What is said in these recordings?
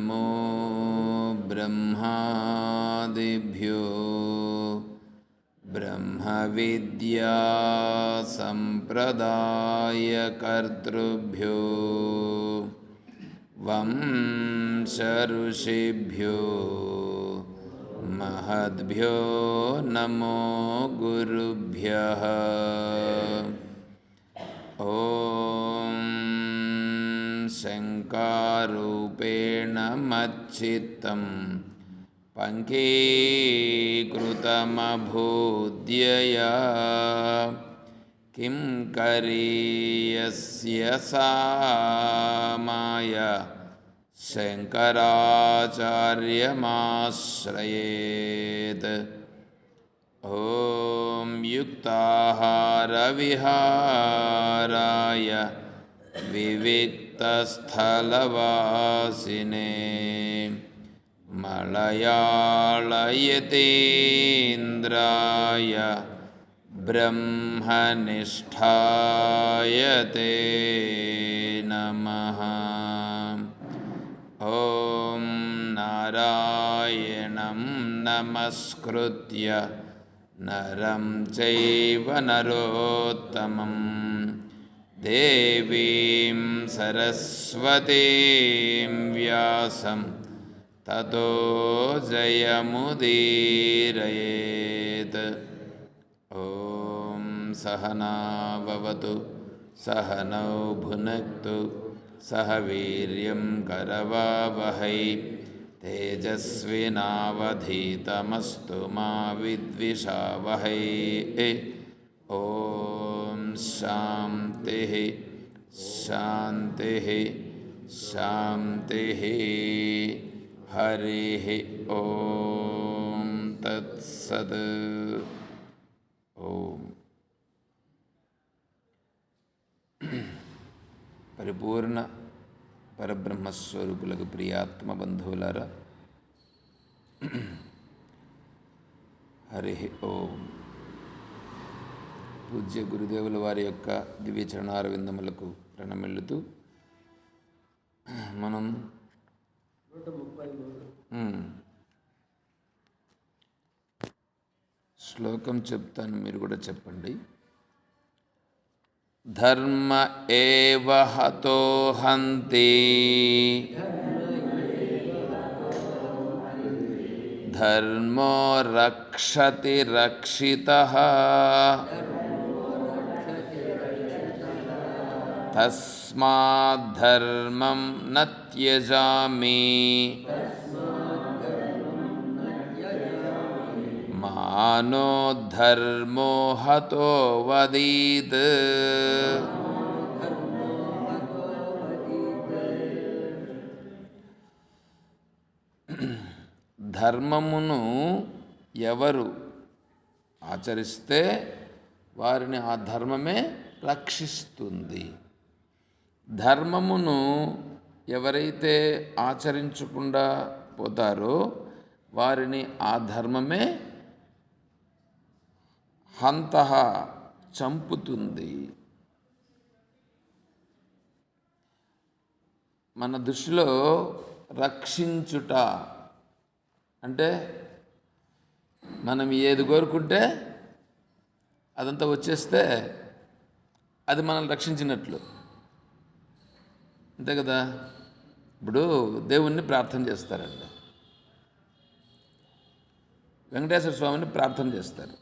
नमो ब्रह्मादिभ्यो ब्रह्मविद्यासम्प्रदायकर्तृभ्यो वंशऋषिभ्यो महद्भ्यो नमो गुरुभ्यः। ॐ शङ्कारूपेण मच्चित्तं पङ्कीकृतमभूद्यया किं करीयस्य सा माया शङ्कराचार्यमाश्रयेत्। ॐ युक्ताहारविहाराय विविक्तस्थलवासिने मलयाळयतीन्द्राय ब्रह्मनिष्ठाय ते नमः। ॐ नारायणं नमस्कृत्य नरं चैव नरोत्तमं देवीं सरस्वतीं व्यासं ततो जयमुदीरयेत्। ॐ सहना भवतु सहनौ भुनक्तु सह वीर्यं करवावहै तेजस्विनावधीतमस्तु मा विद्विषावहै। ॐ शान्तिः शान्तिः शान्तिः। हरिः ॐ तत्सत्। ఓం పరిపూర్ణ పరబ్రహ్మస్వరూపులకు ప్రియాత్మ బంధువులారా, హరి ఓం. పూజ్య గురుదేవుల వారి యొక్క దివ్య చరణారవిందములకు ప్రణమిల్లుతూ మనం శ్లోకం చెప్తాను, మీరు కూడా చెప్పండి. ధర్మ ఏవ హతో హంతి ధర్మో రక్షతి రక్షితః తస్మాద్ ధర్మం న త్యజామి మానో ధర్మో హతో వదీత్. ధర్మమును ఎవరు ఆచరిస్తే వారిని ఆ ధర్మమే రక్షిస్తుంది. ధర్మమును ఎవరైతే ఆచరించకుండా పోతారో వారిని ఆ ధర్మమే హంతః చంపుతుంది. మన దృష్టిలో రక్షించుట అంటే మనం ఏది కోరుకుంటే అదంతా వచ్చేస్తే అది మనల్ని రక్షించినట్లు, అంతే కదా. ఇప్పుడు దేవుణ్ణి ప్రార్థన చేస్తారండి, వెంకటేశ్వర స్వామిని ప్రార్థన చేస్తారు.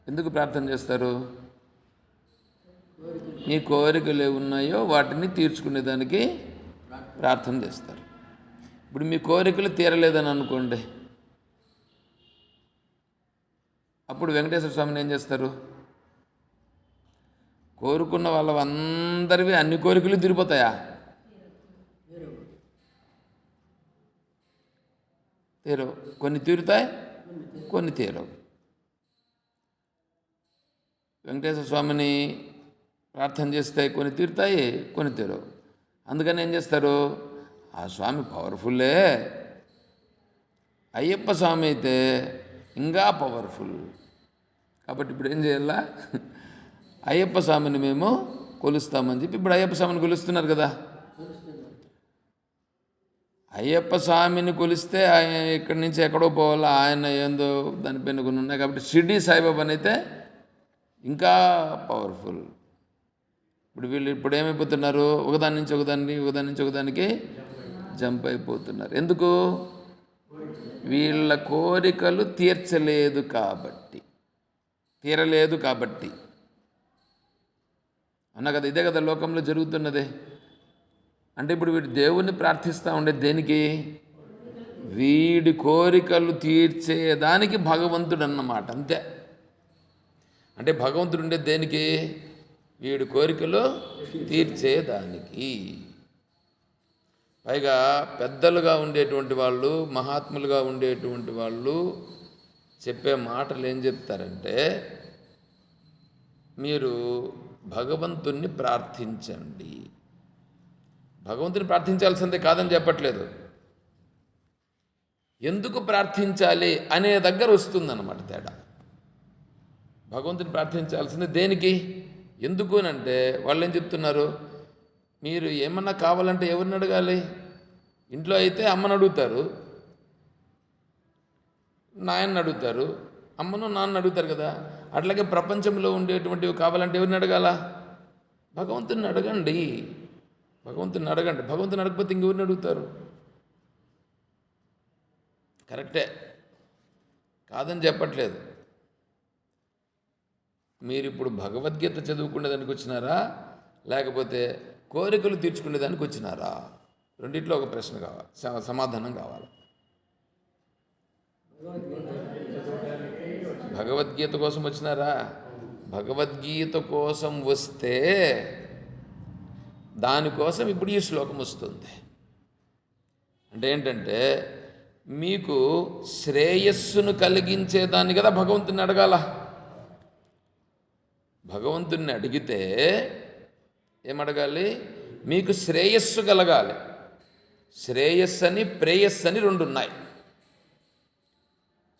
ఎందుకు ప్రార్థన చేస్తారు? మీ కోరికలు ఏమున్నాయో వాటిని తీర్చుకునేదానికి ప్రార్థన చేస్తారు. ఇప్పుడు మీ కోరికలు తీరలేదని అనుకోండి, అప్పుడు వెంకటేశ్వర స్వామిని ఏం చేస్తారు? కోరుకున్న వాళ్ళందరివి అన్ని కోరికలు తీరిపోతాయా? తీరవు. కొన్ని తీరుతాయి, కొన్ని తీరవు. వెంకటేశ్వర స్వామిని ప్రార్థన చేస్తే కొన్ని తీరుతాయి, కొన్ని తీరవు. అందుకని ఏం చేస్తారు? ఆ స్వామి పవర్ఫుల్లే, అయ్యప్ప స్వామి అయితే ఇంకా పవర్ఫుల్. కాబట్టి ఇప్పుడు ఏం చేయాలా? అయ్యప్ప స్వామిని మేము కొలుస్తామని చెప్పి ఇప్పుడు అయ్యప్ప స్వామిని కొలుస్తున్నారు కదా. అయ్యప్ప స్వామిని కొలిస్తే ఆయన ఇక్కడి నుంచి ఎక్కడో పోవాలా, ఆయన ఏందో దానిపైన కొన్ని ఉన్నాయి. కాబట్టి షిర్డీ సాయిబాబాని అయితే ఇంకా పవర్ఫుల్. ఇప్పుడు ఏమైపోతున్నారు, ఒకదాని నుంచి ఒకదానికి జంప్ అయిపోతున్నారు. ఎందుకు? వీళ్ళ కోరికలు తీరలేదు కాబట్టి అన్నా కదా. ఇదే కదా లోకంలో జరుగుతున్నదే. అంటే ఇప్పుడు వీడు దేవుణ్ణి ప్రార్థిస్తూ ఉండేది దేనికి? వీడి కోరికలు తీర్చేదానికి భగవంతుడు అన్నమాట, అంతే. అంటే భగవంతుడు ఉండేది దేనికి? వీడి కోరికలు తీర్చేదానికి. పైగా పెద్దలుగా ఉండేటువంటి వాళ్ళు, మహాత్ములుగా ఉండేటువంటి వాళ్ళు చెప్పే మాటలు ఏం చెప్తారంటే, మీరు భగవంతుణ్ణి ప్రార్థించండి. భగవంతుని ప్రార్థించాల్సిందే కాదని చెప్పట్లేదు. ఎందుకు ప్రార్థించాలి అనే దగ్గర వస్తుందన్నమాట తేడా. భగవంతుని ప్రార్థించాల్సింది దేనికి, ఎందుకు అని అంటే వాళ్ళు ఏం చెప్తున్నారు, మీరు ఏమన్నా కావాలంటే ఎవరిని అడగాలి? ఇంట్లో అయితే అమ్మని అడుగుతారు, నాయన్ని అడుగుతారు, అమ్మను నాన్న అడుగుతారు కదా. అట్లాగే ప్రపంచంలో ఉండేటువంటివి కావాలంటే ఎవరిని అడగాల? భగవంతుని అడగండి. భగవంతుని అడగకపోతే ఇంకెవరిని అడుగుతారు? కరెక్టే, కాదని చెప్పట్లేదు. మీరు ఇప్పుడు భగవద్గీత చదువుకునేదానికి వచ్చినారా, లేకపోతే కోరికలు తీర్చుకునేదానికి వచ్చినారా? రెండిట్లో ఒక ప్రశ్న కావాలి, సమాధానం కావాలి. భగవద్గీత కోసం వచ్చినారా? భగవద్గీత కోసం వస్తే దానికోసం ఇప్పుడు ఈ శ్లోకం వస్తుంది. అంటే ఏంటంటే, మీకు శ్రేయస్సును కలిగించేదాన్ని కదా భగవంతుని అడగాల. భగవంతుని అడిగితే ఏమడగాలి? మీకు శ్రేయస్సు కలగాలి. శ్రేయస్సు అని ప్రేయస్సు అని రెండు ఉన్నాయి.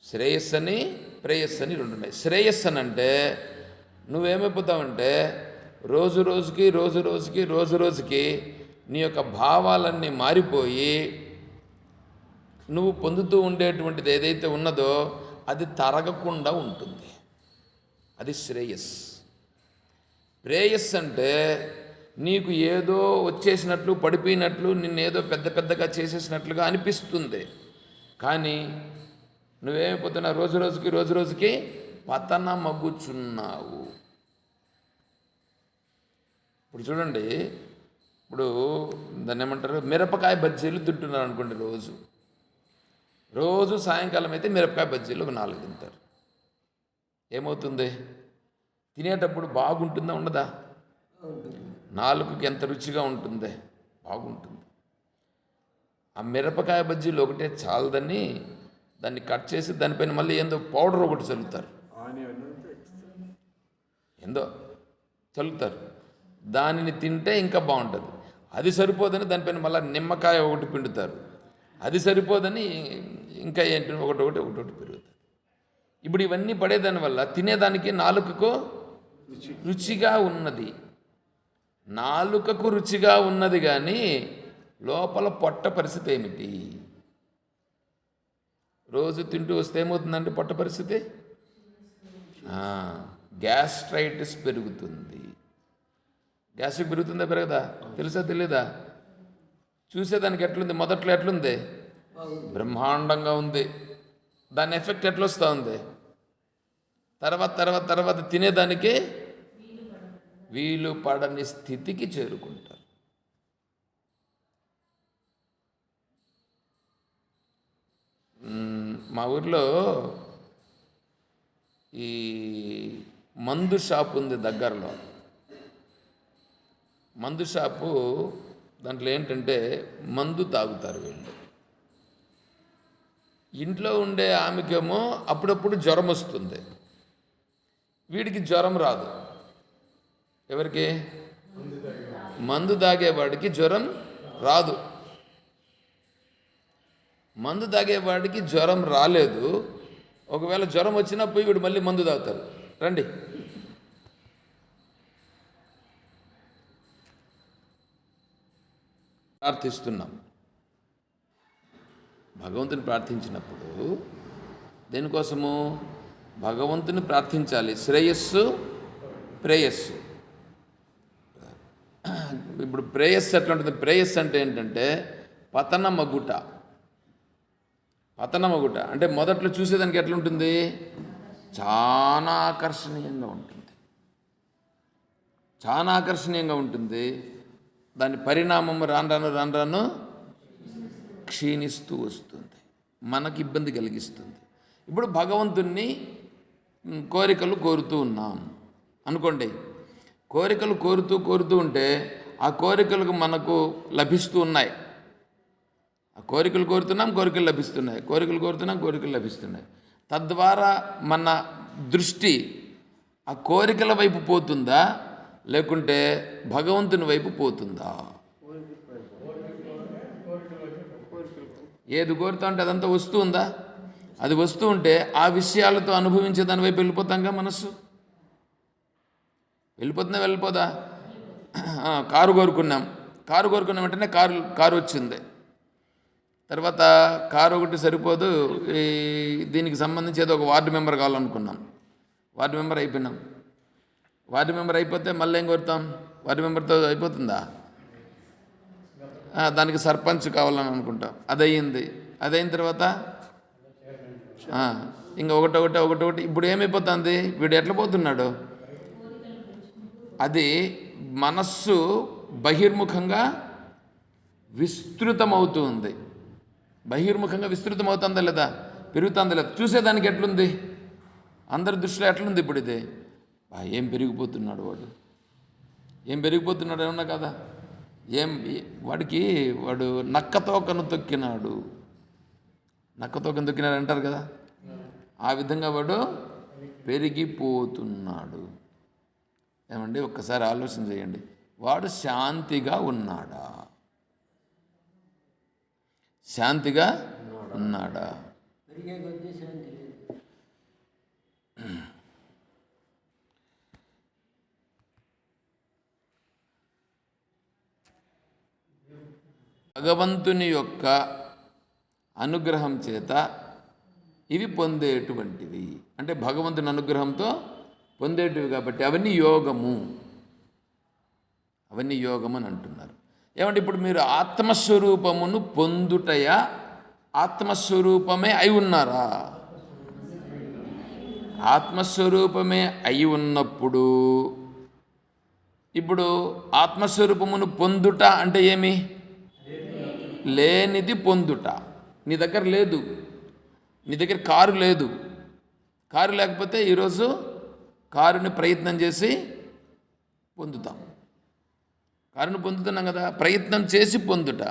శ్రేయస్సు అని ప్రేయస్సు అని రెండు ఉన్నాయి. శ్రేయస్సు అని అంటే నువ్వేమైపోతావంటే రోజు రోజుకి నీ యొక్క భావాలన్నీ మారిపోయి నువ్వు పొందుతూ ఉండేటువంటిది ఏదైతే ఉన్నదో అది తరగకుండా ఉంటుంది. అది శ్రేయస్. ప్రేయస్ అంటే నీకు ఏదో వచ్చేసినట్లు, పడిపోయినట్లు, నిన్నేదో పెద్దగా చేసేసినట్లుగా అనిపిస్తుంది. కానీ నువ్వేమైపోతున్నావు? రోజు రోజుకి పతనమగ్గుచున్నావు. ఇప్పుడు చూడండి, ఇప్పుడు దాన్ని ఏమంటారు, మిరపకాయ బజ్జీలు తింటున్నారు అనుకోండి. రోజు సాయంకాలం అయితే మిరపకాయ బజ్జీలు ఒక 4 తింటారు. ఏమవుతుంది? తినేటప్పుడు బాగుంటుందా ఉండదా? నాలుగుకి ఎంత రుచిగా ఉంటుందే, బాగుంటుంది. ఆ మిరపకాయ బజ్జీలు ఒకటే చాలదని దాన్ని కట్ చేసి దానిపైన మళ్ళీ ఏందో పౌడర్ ఒకటి చల్లుతారు, దానిని తింటే ఇంకా బాగుంటుంది. అది సరిపోదని దానిపైన మళ్ళీ నిమ్మకాయ ఒకటి పిండుతారు. అది సరిపోదని ఇంకా ఏంటి ఒకటి పెరుగుతుంది. ఇప్పుడు ఇవన్నీ పడేదాని వల్ల తినేదానికి నాలుకకు రుచిగా ఉన్నది. నాలుకకు రుచిగా ఉన్నది కానీ లోపల పొట్ట పరిస్థితి ఏమిటి? రోజు తింటూ వస్తే ఏమవుతుందంటే పొట్ట పరిస్థితి గ్యాస్ట్రైటిస్ పెరుగుతుంది. గ్యాస్ట్రిక్ పెరుగుతుందా పెరగదా? తెలుసా తెలీదా? చూసేదానికి ఎట్లుంది? మొదట్లో ఎట్లుంది? బ్రహ్మాండంగా ఉంది. దాని ఎఫెక్ట్ ఎట్లొస్తూ ఉంది? తర్వాత తినేదానికి వీలు పడని స్థితికి చేరుకుంటారు. మా ఊర్లో ఈ మందు షాపు ఉంది దగ్గరలో. మందు షాపు దాంట్లో ఏంటంటే మందు తాగుతారు వీళ్ళు. ఇంట్లో ఉండే ఆమెకేమో అప్పుడప్పుడు జ్వరం వస్తుంది, వీడికి జ్వరం రాదు. ఎవరికి? మందు తాగేవాడికి జ్వరం రాదు. మందు తాగేవాడికి జ్వరం రాలేదు. ఒకవేళ జ్వరం వచ్చినా పోయి వీడు మళ్ళీ మందు తాగుతారు. రండి, ప్రార్థిస్తున్నాం. భగవంతుని ప్రార్థించినప్పుడు దేనికోసము? భగవంతుని ప్రార్థించాలి. శ్రేయస్సు, ప్రేయస్సు. ఇప్పుడు ప్రేయస్సు ఎట్లా ఉంటుంది? ప్రేయస్సు అంటే ఏంటంటే పతనమగుట. పతనమగుట అంటే మొదట్లో చూసేదానికి ఎట్లుంటుంది? చాలా ఆకర్షణీయంగా ఉంటుంది. చాలా ఆకర్షణీయంగా ఉంటుంది. దాని పరిణామం రాను రాను క్షీణిస్తూ వస్తుంది, మనకి ఇబ్బంది కలిగిస్తుంది. ఇప్పుడు భగవంతుణ్ణి కోరికలు కోరుతూ ఉన్నాం అనుకోండి. కోరికలు కోరుతూ ఉంటే ఆ కోరికలకు మనకు లభిస్తూ ఉన్నాయి. ఆ కోరికలు కోరుతున్నాం, కోరికలు లభిస్తున్నాయి. కోరికలు కోరుతున్నాం, కోరికలు లభిస్తున్నాయి. తద్వారా మన దృష్టి ఆ కోరికల వైపు పోతుందా, లేకుంటే భగవంతుని వైపు పోతుందా? ఏది కోరుతా ఉంటే అదంతా వస్తూ ఉందా? అది వస్తూ ఉంటే ఆ విషయాలతో అనుభవించే దాని వైపు వెళ్ళిపోతాంగా మనస్సు. వెళ్ళిపోదా? కారు కోరుకున్నాం వెంటనే కారు వచ్చింది. తర్వాత కారు ఒకటి సరిపోదు, దీనికి సంబంధించి ఏదో ఒక వార్డు మెంబర్ కావాలనుకున్నాం. వార్డు మెంబర్ అయిపోయినాం. వార్డు మెంబర్ అయిపోతే మళ్ళీ ఏం కోరుతాం? వార్డు మెంబర్తో అయిపోతుందా? దానికి సర్పంచ్ కావాలని అనుకుంటాం. అదయిన తర్వాత ఇంకా ఒకటొకటి. ఇప్పుడు ఏమైపోతుంది? వీడు ఎట్లా పోతున్నాడు? అది మనస్సు బహిర్ముఖంగా విస్తృతమవుతుంది. బహిర్ముఖంగా విస్తృతమవుతుందా లేదా? పెరుగుతుందా లేదా? చూసేదానికి ఎట్లుంది? అందరి దృష్టిలో ఎట్లుంది ఇప్పుడు ఇది? ఏం పెరిగిపోతున్నాడు వాడు, ఏం పెరిగిపోతున్నాడు ఏమన్నా కదా? వాడు నక్కతోకను తొక్కినాడు అంటారు కదా. ఆ విధంగా వాడు పెరిగిపోతున్నాడు. ఏమండి, ఒక్కసారి ఆలోచన చేయండి. వాడు శాంతిగా ఉన్నాడా? భగవంతుని యొక్క అనుగ్రహం చేత ఇవి పొందేటువంటివి. అంటే భగవంతుని అనుగ్రహంతో పొందేటివి కాబట్టి అవన్నీ యోగము అని అంటున్నారు. ఏమంటే ఇప్పుడు మీరు ఆత్మస్వరూపమును పొందుటయా, ఆత్మస్వరూపమే అయి ఉన్నారా? ఆత్మస్వరూపమే అయి ఉన్నప్పుడు ఇప్పుడు ఆత్మస్వరూపమును పొందుట అంటే ఏమి? లేనిది పొందుట. నీ దగ్గర లేదు, నీ దగ్గర కారు లేదు. కారు లేకపోతే ఈరోజు కారుని ప్రయత్నం చేసి పొందుతాం. కారుని పొందుతున్నాం కదా, ప్రయత్నం చేసి పొందుట.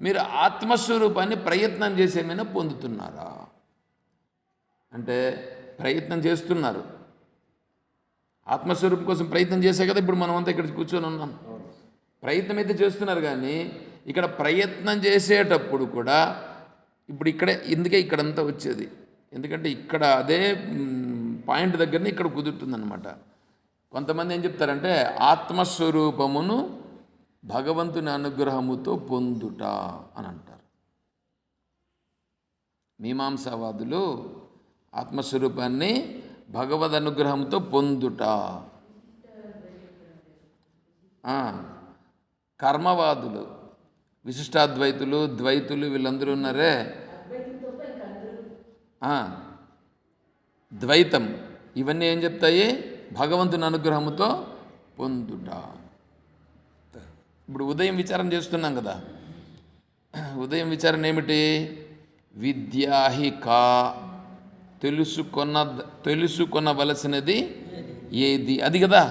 మీరు ఆత్మస్వరూపాన్ని ప్రయత్నం చేసేమైనా పొందుతున్నారా? అంటే ప్రయత్నం చేస్తున్నారు. ఆత్మస్వరూపం కోసం ప్రయత్నం చేసే కదా ఇప్పుడు మనమంతా ఇక్కడ కూర్చొని ఉన్నాం. ప్రయత్నం అయితే చేస్తున్నారు, కానీ ఇక్కడ ప్రయత్నం చేసేటప్పుడు కూడా ఇప్పుడు ఎందుకే ఇక్కడంతా వచ్చేది? ఎందుకంటే ఇక్కడ అదే పాయింట్ దగ్గరనే ఇక్కడ కుదురుతుందన్నమాట. కొంతమంది ఏం చెప్తారంటే ఆత్మస్వరూపమును భగవంతుని అనుగ్రహముతో పొందుట అని అంటారు. మీమాంసావాదులు ఆత్మస్వరూపాన్ని భగవద్ అనుగ్రహంతో పొందుట. కర్మవాదులు, విశిష్టాద్వైతులు, ద్వైతులు వీళ్ళందరూ ఉన్నారే, ద్వైతం, ఇవన్నీ ఏం చెప్తాయి? భగవంతుని అనుగ్రహముతో పొందుట. ఇప్పుడు ఉదయం విచారం చేస్తున్నాం కదా. ఉదయం విచారణ ఏమిటి? విద్యాహిక, తెలుసుకొనవలసినది ఏది, అది కదా.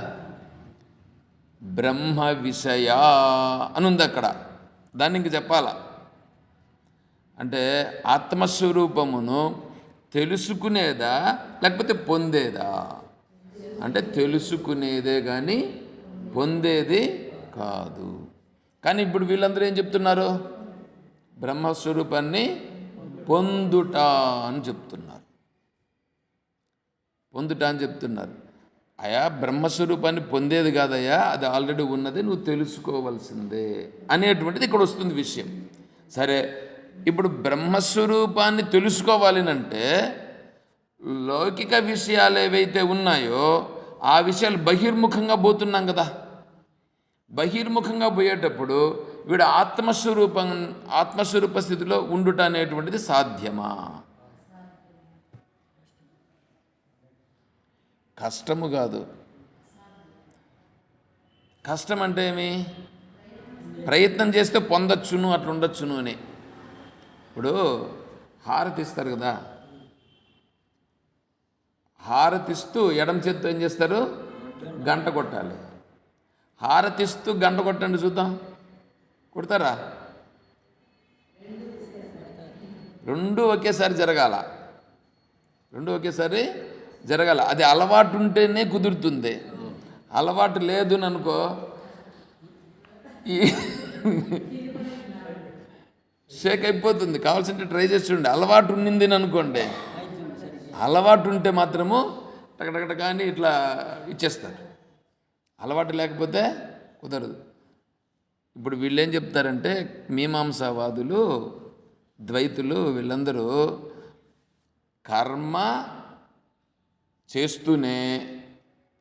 బ్రహ్మ విషయ అని ఉంది అక్కడ. దాన్ని ఇంక చెప్పాలా అంటే ఆత్మస్వరూపమును తెలుసుకునేదా లేకపోతే పొందేదా? అంటే తెలుసుకునేదే కానీ పొందేది కాదు. కానీ ఇప్పుడు వీళ్ళందరూ ఏం చెప్తున్నారు? బ్రహ్మస్వరూపాన్ని పొందుట అని చెప్తున్నారు. అయా, బ్రహ్మస్వరూపాన్ని పొందేది కాదయ్యా, అది ఆల్రెడీ ఉన్నది, నువ్వు తెలుసుకోవాల్సిందే అనేటువంటిది ఇక్కడ వస్తుంది విషయం. సరే, ఇప్పుడు బ్రహ్మస్వరూపాన్ని తెలుసుకోవాలినంటే లౌకిక విషయాలు ఏవైతే ఉన్నాయో ఆ విషయాలు బహిర్ముఖంగా పోతున్నాం కదా. బహిర్ముఖంగా పోయేటప్పుడు వీడు ఆత్మస్వరూప స్థితిలో ఉండుట అనేటువంటిది సాధ్యమా? కష్టము కాదు. కష్టం అంటే ఏమి? ప్రయత్నం చేస్తే పొందొచ్చును, అట్లా ఉండొచ్చును అని. ఇప్పుడు హారతి ఇస్తారు కదా, హారతిస్తూ ఎడమ చేత్తో ఏం చేస్తారు? గంట కొట్టాలి. హారతిస్తూ గంట కొట్టండి చూద్దాం, కొడతారా? రెండు ఒకేసారి జరగాల, రెండు ఒకేసారి జరగాల. అది అలవాటు ఉంటేనే కుదురుతుంది. అలవాటు లేదు అనుకో, ఈ షేక్ అయిపోతుంది. కావాల్సింటే ట్రై చేసి చూడండి. అలవాటు ఉండింది అనుకోండి, అలవాటు ఉంటే మాత్రము టకటకట కానీ ఇట్లా ఇచ్చేస్తారు. అలవాటు లేకపోతే కుదరదు. ఇప్పుడు వీళ్ళు ఏం చెప్తారంటే, మీమాంసావాదులు, ద్వైతులు, వీళ్ళందరూ కర్మ చేస్తూనే,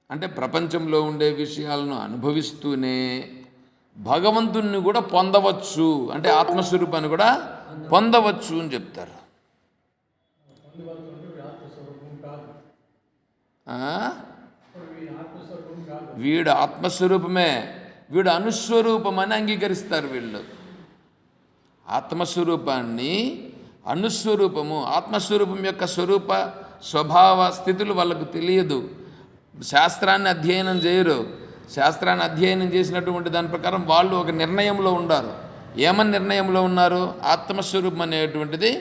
అంటే ప్రపంచంలో ఉండే విషయాలను అనుభవిస్తూనే భగవంతుణ్ణి కూడా పొందవచ్చు, అంటే ఆత్మస్వరూపాన్ని కూడా పొందవచ్చు అని చెప్తారు. వీడు ఆత్మస్వరూపమే, వీడు అనుస్వరూపమని అంగీకరిస్తారు వీళ్ళు. ఆత్మస్వరూపాన్ని అనుస్వరూపము, ఆత్మస్వరూపం యొక్క స్వరూప స్వభావ స్థితులు వాళ్ళకు తెలియదు. శాస్త్రాన్ని అధ్యయనం చేయరు. శాస్త్రాన్ని అధ్యయనం చేసినటువంటి దాని ప్రకారం వాళ్ళు ఒక నిర్ణయంలో ఉన్నారు. ఏమని నిర్ణయంలో ఉన్నారు? ఆత్మస్వరూపం అనేటువంటిది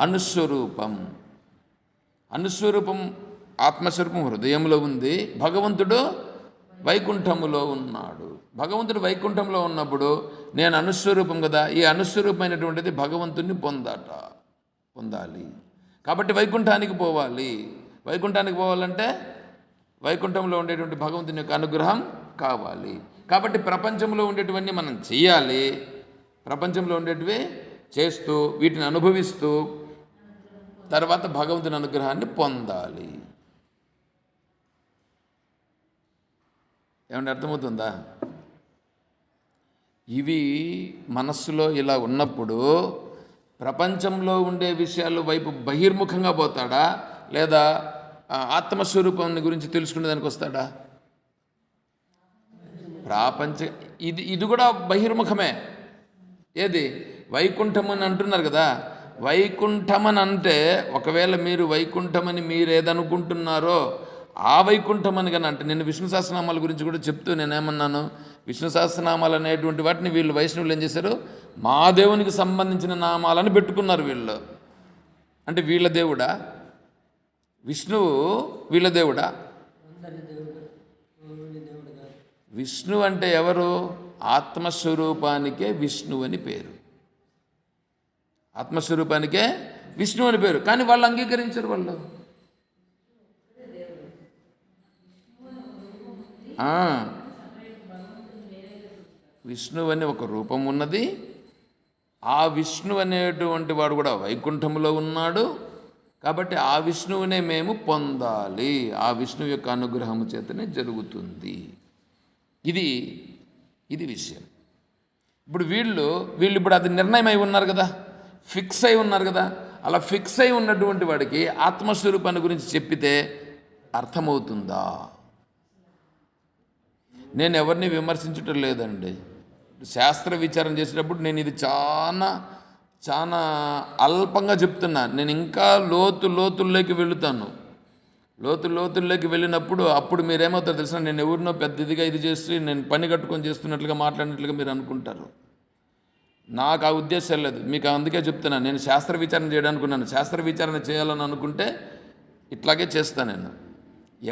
అనుస్వరూపం. అనుస్వరూపం ఆత్మస్వరూపం హృదయంలో ఉంది, భగవంతుడు వైకుంఠములో ఉన్నాడు. భగవంతుడు వైకుంఠంలో ఉన్నప్పుడు నేను అనుస్వరూపం కదా, ఈ అనుస్వరూపమైనటువంటిది భగవంతుడిని పొందాలి. కాబట్టి వైకుంఠానికి పోవాలి. వైకుంఠానికి పోవాలంటే వైకుంఠంలో ఉండేటువంటి భగవంతుని యొక్క అనుగ్రహం కావాలి. కాబట్టి ప్రపంచంలో ఉండేటివన్నీ మనం చెయ్యాలి. ప్రపంచంలో ఉండేటివి చేస్తూ వీటిని అనుభవిస్తూ తర్వాత భగవంతుని అనుగ్రహాన్ని పొందాలి. ఏమంటే అర్థమవుతుందా? ఇవి మనస్సులో ఇలా ఉన్నప్పుడు ప్రపంచంలో ఉండే విషయాల వైపు బహిర్ముఖంగా పోతాడా, లేదా ఆత్మస్వరూపాన్ని గురించి తెలుసుకునే దానికి వస్తాడా? ఇది కూడా బహిర్ముఖమే. ఏది? వైకుంఠం అని అంటున్నారు కదా. వైకుంఠం అని అంటే ఒకవేళ మీరు వైకుంఠమని మీరు ఏదనుకుంటున్నారో ఆ వైకుంఠం అని కానీ అంటే, నేను విష్ణు సహస్రనామాల గురించి కూడా చెప్తూ నేనేమన్నాను, విష్ణు సహస్రనామాలు అనేటువంటి వాటిని వీళ్ళు వైష్ణవులు ఏం చేశారు, మా దేవునికి సంబంధించిన నామాలను పెట్టుకున్నారు వీళ్ళు. అంటే వీళ్ళ దేవుడా విష్ణువు? వీళ్ళ దేవుడా? విష్ణు అంటే ఎవరు? ఆత్మస్వరూపానికే విష్ణు అని పేరు. ఆత్మస్వరూపానికే విష్ణు అని పేరు. కానీ వాళ్ళు అంగీకరించరు. వాళ్ళు విష్ణు అని ఒక రూపం ఉన్నది. ఆ విష్ణు అనేటువంటి వాడు కూడా వైకుంఠంలో ఉన్నాడు. కాబట్టి ఆ విష్ణువునే మేము పొందాలి. ఆ విష్ణువు యొక్క అనుగ్రహము చేతనే జరుగుతుంది. ఇది విషయం. ఇప్పుడు వీళ్ళు ఇప్పుడు అది నిర్ణయం అయి ఉన్నారు కదా, ఫిక్స్ అయి ఉన్నారు కదా. అలా ఫిక్స్ అయి ఉన్నటువంటి వాడికి ఆత్మస్వరూపాన్ని గురించి చెప్పితే అర్థమవుతుందా? నేను ఎవరిని విమర్శించటం లేదండి. శాస్త్ర విచారం చేసేటప్పుడు నేను ఇది చాలా అల్పంగా చెప్తున్నా. నేను ఇంకా లోతుల్లోకి వెళుతాను. లోతుల్లోకి వెళ్ళినప్పుడు అప్పుడు మీరేమవుతారో తెలిసిన, నేను ఎవరినో పెద్ద ఇదిగా ఇది చేసి నేను పని కట్టుకొని చేస్తున్నట్లుగా మాట్లాడినట్లుగా మీరు అనుకుంటారు. నాకు ఆ ఉద్దేశం లేదు. మీకు అందుకే చెప్తున్నా, నేను శాస్త్ర విచారణ చేయడానికి ఉన్నాను. శాస్త్ర విచారణ చేయాలని అనుకుంటే ఇట్లాగే చేస్తాను. నేను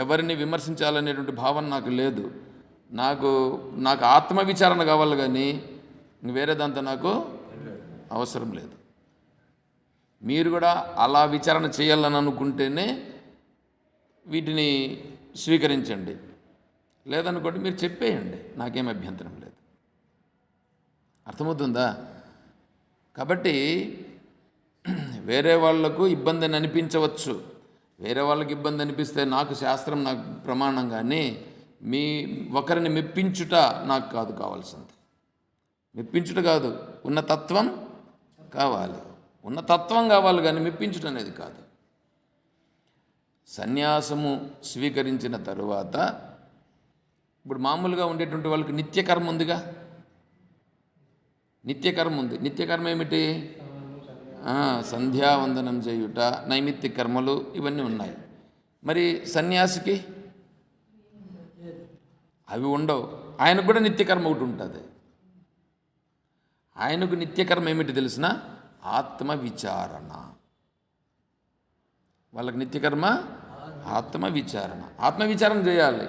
ఎవరిని విమర్శించాలనేటువంటి భావన నాకు లేదు. నాకు ఆత్మవిచారణ కావాలి, కానీ వేరే దాంతో నాకు అవసరం లేదు. మీరు కూడా అలా విచారణ చేయాలని అనుకుంటేనే వీటిని స్వీకరించండి. లేదనుకోండి మీరు చెప్పేయండి, నాకేం అభ్యంతరం లేదు. అర్థమవుతుందా? కాబట్టి వేరే వాళ్లకు ఇబ్బంది అని అనిపించవచ్చు. వేరే వాళ్ళకి ఇబ్బంది అనిపిస్తే నాకు శాస్త్రం నాకు ప్రమాణం, కానీ మీ ఒకరిని మెప్పించుట నాకు కాదు కావాల్సింది. మెప్పించుట కాదు, ఉన్న తత్వం కావాలి. ఉన్న తత్వం కావాలి కానీ మెప్పించుట అనేది కాదు. సన్యాసము స్వీకరించిన తరువాత ఇప్పుడు మామూలుగా ఉండేటువంటి వాళ్ళకి నిత్యకర్మ ఉందిగా. నిత్యకర్మ ఉంది. నిత్యకర్మ ఏమిటి? సంధ్యావందనం చేయుట, నైమిత్తిక కర్మలు ఇవన్నీ ఉన్నాయి. మరి సన్యాసికి అవి ఉండవు. ఆయనకు కూడా నిత్యకర్మ ఒకటి ఉంటుంది. ఆయనకు నిత్యకర్మ ఏమిటి తెలిసిన? ఆత్మవిచారణ. వాళ్ళకి నిత్యకర్మ ఆత్మవిచారణ. ఆత్మవిచారణ చేయాలి.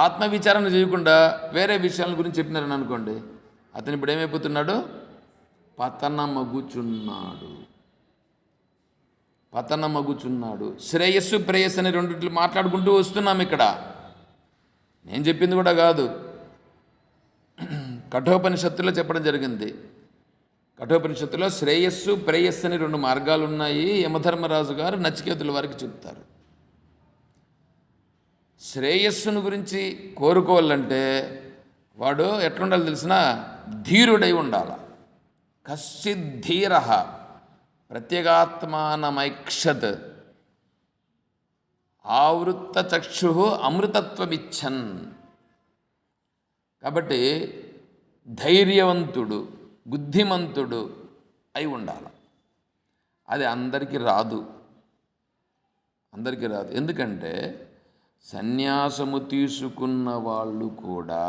ఆత్మవిచారణ చేయకుండా వేరే విషయాల గురించి చెప్పినారని అనుకోండి, అతను ఇప్పుడు ఏమైపోతున్నాడు? పతనమగుచున్నాడు. పతనమగుచున్నాడు. శ్రేయస్సు ప్రేయస్సు అనే రెండిట్లు మాట్లాడుకుంటూ వస్తున్నాం ఇక్కడ. నేను చెప్పింది కూడా కాదు, కఠోపనిషత్తులో చెప్పడం జరిగింది. కఠోపనిషత్తులో శ్రేయస్సు ప్రేయస్సు అని 2 మార్గాలు ఉన్నాయి. యమధర్మరాజు గారు నచికేతుల వారికి చెప్తారు. శ్రేయస్సును గురించి కోరుకోవాలంటే వాడు ఎట్లుండాలి తెలిసిన? ధీరుడై ఉండాలి. కశ్చిద్ధీర ప్రత్యేగాత్మానమైక్షత్ ఆవృత్త చక్షు అమృతత్వమిచ్చన్. కాబట్టి ధైర్యవంతుడు, బుద్ధిమంతుడు అయి ఉండాలి. అది అందరికీ రాదు. అందరికీ రాదు. ఎందుకంటే సన్యాసము తీసుకున్న వాళ్ళు కూడా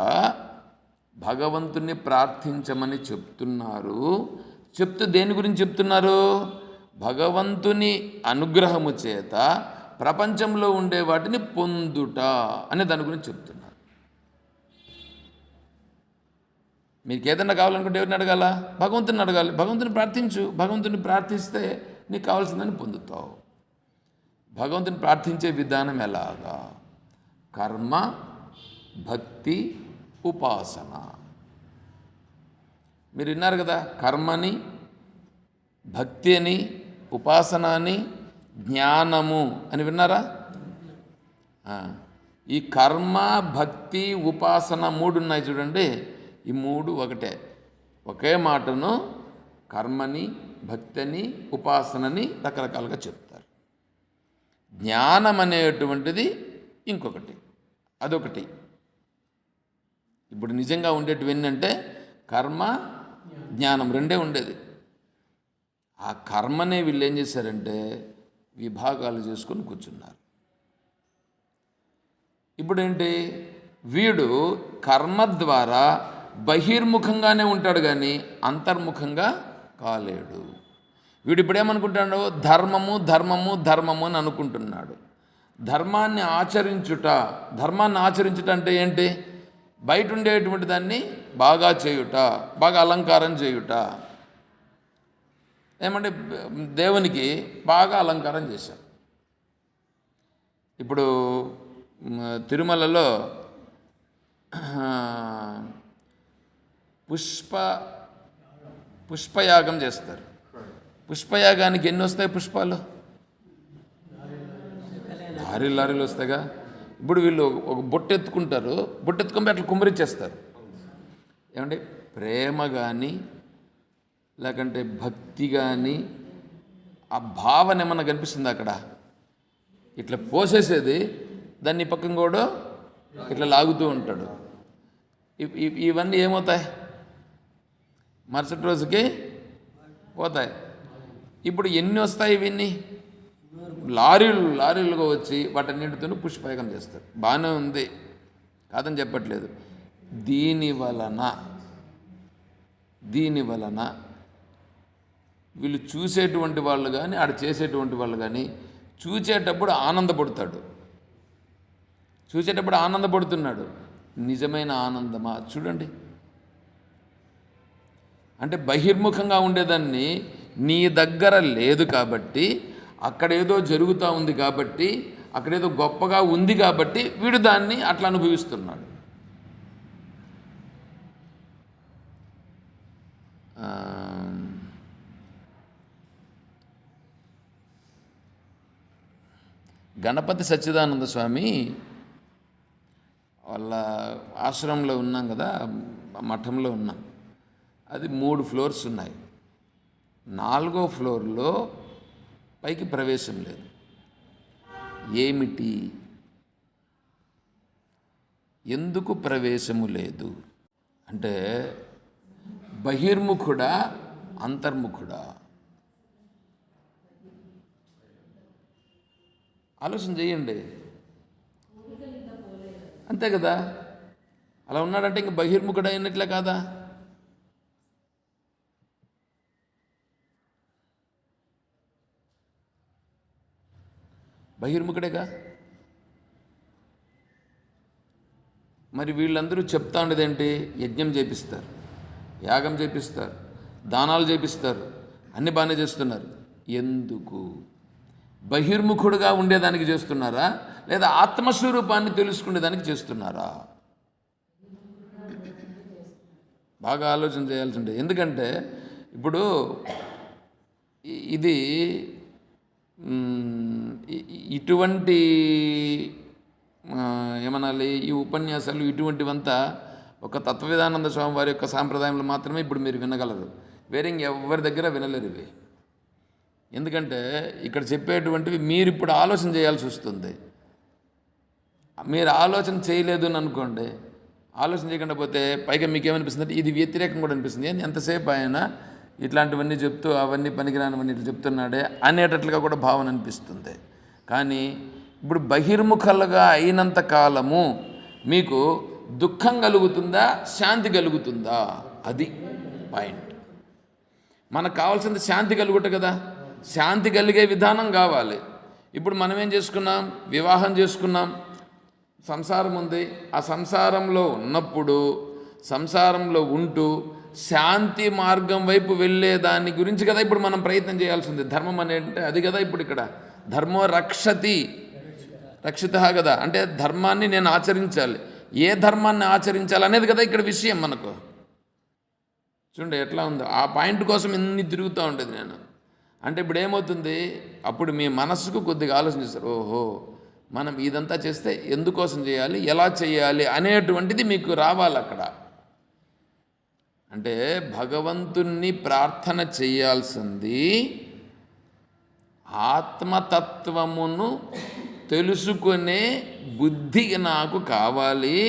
భగవంతుని ప్రార్థించమని చెప్తున్నారు. చెప్తూ దేని గురించి చెప్తున్నారు? భగవంతుని అనుగ్రహము చేత ప్రపంచంలో ఉండే వాటిని పొందుట అనే దాని గురించి చెప్తున్నారు. మీకు ఏదన్నా కావాలనుకుంటే ఎవరిని అడగాల? భగవంతుని అడగాలి. భగవంతుని ప్రార్థించు. భగవంతుని ప్రార్థిస్తే నీకు కావాల్సిందని పొందుతావు. భగవంతుని ప్రార్థించే విధానం ఎలాగా? కర్మ, భక్తి, ఉపాసన. మీరు విన్నారు కదా, కర్మని, భక్తి అని, ఉపాసన అని, జ్ఞానము అని విన్నారా? ఈ కర్మ, భక్తి, ఉపాసన 3 ఉన్నాయి చూడండి. ఈ 3 ఒకటే. ఒకే మాటను కర్మని, భక్తిని, ఉపాసనని రకరకాలుగా చెప్తారు. జ్ఞానం అనేటువంటిది ఇంకొకటి, అదొకటి. ఇప్పుడు నిజంగా ఉండేటివి ఏంటంటే కర్మ, జ్ఞానం 2 ఉండేది. ఆ కర్మనే వీళ్ళు ఏం చేశారంటే విభాగాలు చేసుకొని కూర్చున్నారు. ఇప్పుడేంటి? వీడు కర్మ ద్వారా బహిర్ముఖంగానే ఉంటాడు కానీ అంతర్ముఖంగా కాలేడు. వీడు ఇప్పుడేమనుకుంటాడు? ధర్మము ధర్మము ధర్మము అని అనుకుంటున్నాడు. ధర్మాన్ని ఆచరించుట అంటే ఏంటి? బయట ఉండేటువంటి దాన్ని బాగా చేయుట, బాగా అలంకారం చేయుట. ఏమంటే దేవునికి బాగా అలంకారం చేశాం. ఇప్పుడు తిరుమలలో పుష్పయాగం చేస్తారు. పుష్పయాగానికి ఎన్ని వస్తాయి పుష్పాలు? లారీలు వస్తాయిగా. ఇప్పుడు వీళ్ళు ఒక బొట్టు ఎత్తుకుంటారు. బొట్టు ఎత్తుకొని అట్లా కుమ్మరించేస్తారు. ఏమంటే ప్రేమ కానీ లేకంటే భక్తి కానీ ఆ భావన ఏమన్నా కనిపిస్తుంది అక్కడ? ఇట్లా పోసేసేది దాన్ని పక్కన కూడా ఇట్లా లాగుతూ ఉంటాడు. ఇవన్నీ ఏమవుతాయి? మరుసటి రోజుకి పోతాయి. ఇప్పుడు ఎన్ని వస్తాయి? ఇవన్నీ లారీలుగా వచ్చి వాటన్నింటితో పుష్పయాగం చేస్తారు. బాగానే ఉంది, కాదని చెప్పట్లేదు. దీని వలన వీళ్ళు చూసేటువంటి వాళ్ళు కానీ ఆడ చేసేటువంటి వాళ్ళు కానీ చూసేటప్పుడు ఆనందపడుతున్నాడు. నిజమైన ఆనందమా? చూడండి. అంటే బహిర్ముఖంగా ఉండేదాన్ని నీ దగ్గర లేదు కాబట్టి, అక్కడేదో జరుగుతూ ఉంది కాబట్టి, అక్కడేదో గొప్పగా ఉంది కాబట్టి వీడు దాన్ని అట్లా అనుభవిస్తున్నాడు. గణపతి సచ్చిదానంద స్వామి వాళ్ళ ఆశ్రమంలో ఉన్నాం కదా, మఠంలో ఉన్నాం. అది 3 ఫ్లోర్స్ ఉన్నాయి. 4వ ఫ్లోర్లో పైకి ప్రవేశం లేదు. ఏమిటి, ఎందుకు ప్రవేశము లేదు అంటే బహిర్ముఖుడా అంతర్ముఖుడా? ఆలోచన చేయండి. అంతే కదా, అలా ఉన్నాడంటే ఇంక బహిర్ముఖుడు అయినట్లే కాదా? బహిర్ముఖుడేగా. మరి వీళ్ళందరూ చెప్తా ఉండేదేంటి? యజ్ఞం చేపిస్తారు, యాగం చేపిస్తారు, దానాలు చేపిస్తారు, అన్నీ బాగానే చేస్తున్నారు. ఎందుకు? బహిర్ముఖుడుగా ఉండేదానికి చేస్తున్నారా, లేదా ఆత్మస్వరూపాన్ని తెలుసుకునేదానికి చేస్తున్నారా? బాగా ఆలోచన చేయాల్సి ఉంటుంది. ఎందుకంటే ఇప్పుడు ఇది ఇటువంటి ఏమనాలి, ఈ ఉపన్యాసాలు ఇటువంటివంతా ఒక తత్వవేదానంద స్వామి వారి యొక్క సాంప్రదాయంలో మాత్రమే ఇప్పుడు మీరు వినగలరు. వేరే ఇంకెవరి దగ్గర వినలేరు ఇవి. ఎందుకంటే ఇక్కడ చెప్పేటువంటివి మీరు ఇప్పుడు ఆలోచన చేయాల్సి వస్తుంది. మీరు ఆలోచన చేయలేదు అని అనుకోండి, ఆలోచన చేయకుండా పోతే పైగా మీకేమనిపిస్తుంది అంటే ఇది వ్యతిరేకం కూడా అనిపిస్తుంది. ఎంతసేపు ఆయన ఇట్లాంటివన్నీ చెప్తూ అవన్నీ పనికిరానివన్నీ ఇట్లా చెప్తున్నాడే అనేటట్లుగా కూడా భావన అనిపిస్తుంది. కానీ ఇప్పుడు బహిర్ముఖలుగా అయినంత కాలము మీకు దుఃఖం కలుగుతుందా, శాంతి కలుగుతుందా? అది పాయింట్. మనకు కావాల్సింది శాంతి కలుగుట కదా. శాంతి కలిగే విధానం కావాలి. ఇప్పుడు మనం ఏం చేసుకున్నాం? వివాహం చేసుకున్నాం, సంసారం ఉంది. ఆ సంసారంలో ఉన్నప్పుడు, సంసారంలో ఉంటూ శాంతి మార్గం వైపు వెళ్ళే దాని గురించి కదా ఇప్పుడు మనం ప్రయత్నం చేయాల్సింది. ధర్మం అంటే అది కదా. ఇప్పుడు ఇక్కడ ధర్మో రక్షతి రక్షిత కదా, అంటే ధర్మాన్ని నేను ఆచరించాలి. ఏ ధర్మాన్ని ఆచరించాలి అనేది కదా ఇక్కడ విషయం మనకు. చూడండి ఎట్లా ఉందో. ఆ పాయింట్ కోసం ఎన్ని తిరుగుతూ ఉండేది నేను. అంటే ఇప్పుడు ఏమవుతుంది, అప్పుడు మీ మనస్సుకు కొద్దిగా ఆలోచించారు. ఓహో, మనం ఇదంతా చేస్తే ఎందుకోసం చేయాలి, ఎలా చేయాలి అనేటువంటిది మీకు రావాలి అక్కడ. అంటే భగవంతుణ్ణి ప్రార్థన చేయాల్సింది ఆత్మతత్వమును తెలుసుకునే బుద్ధి నాకు కావాలి.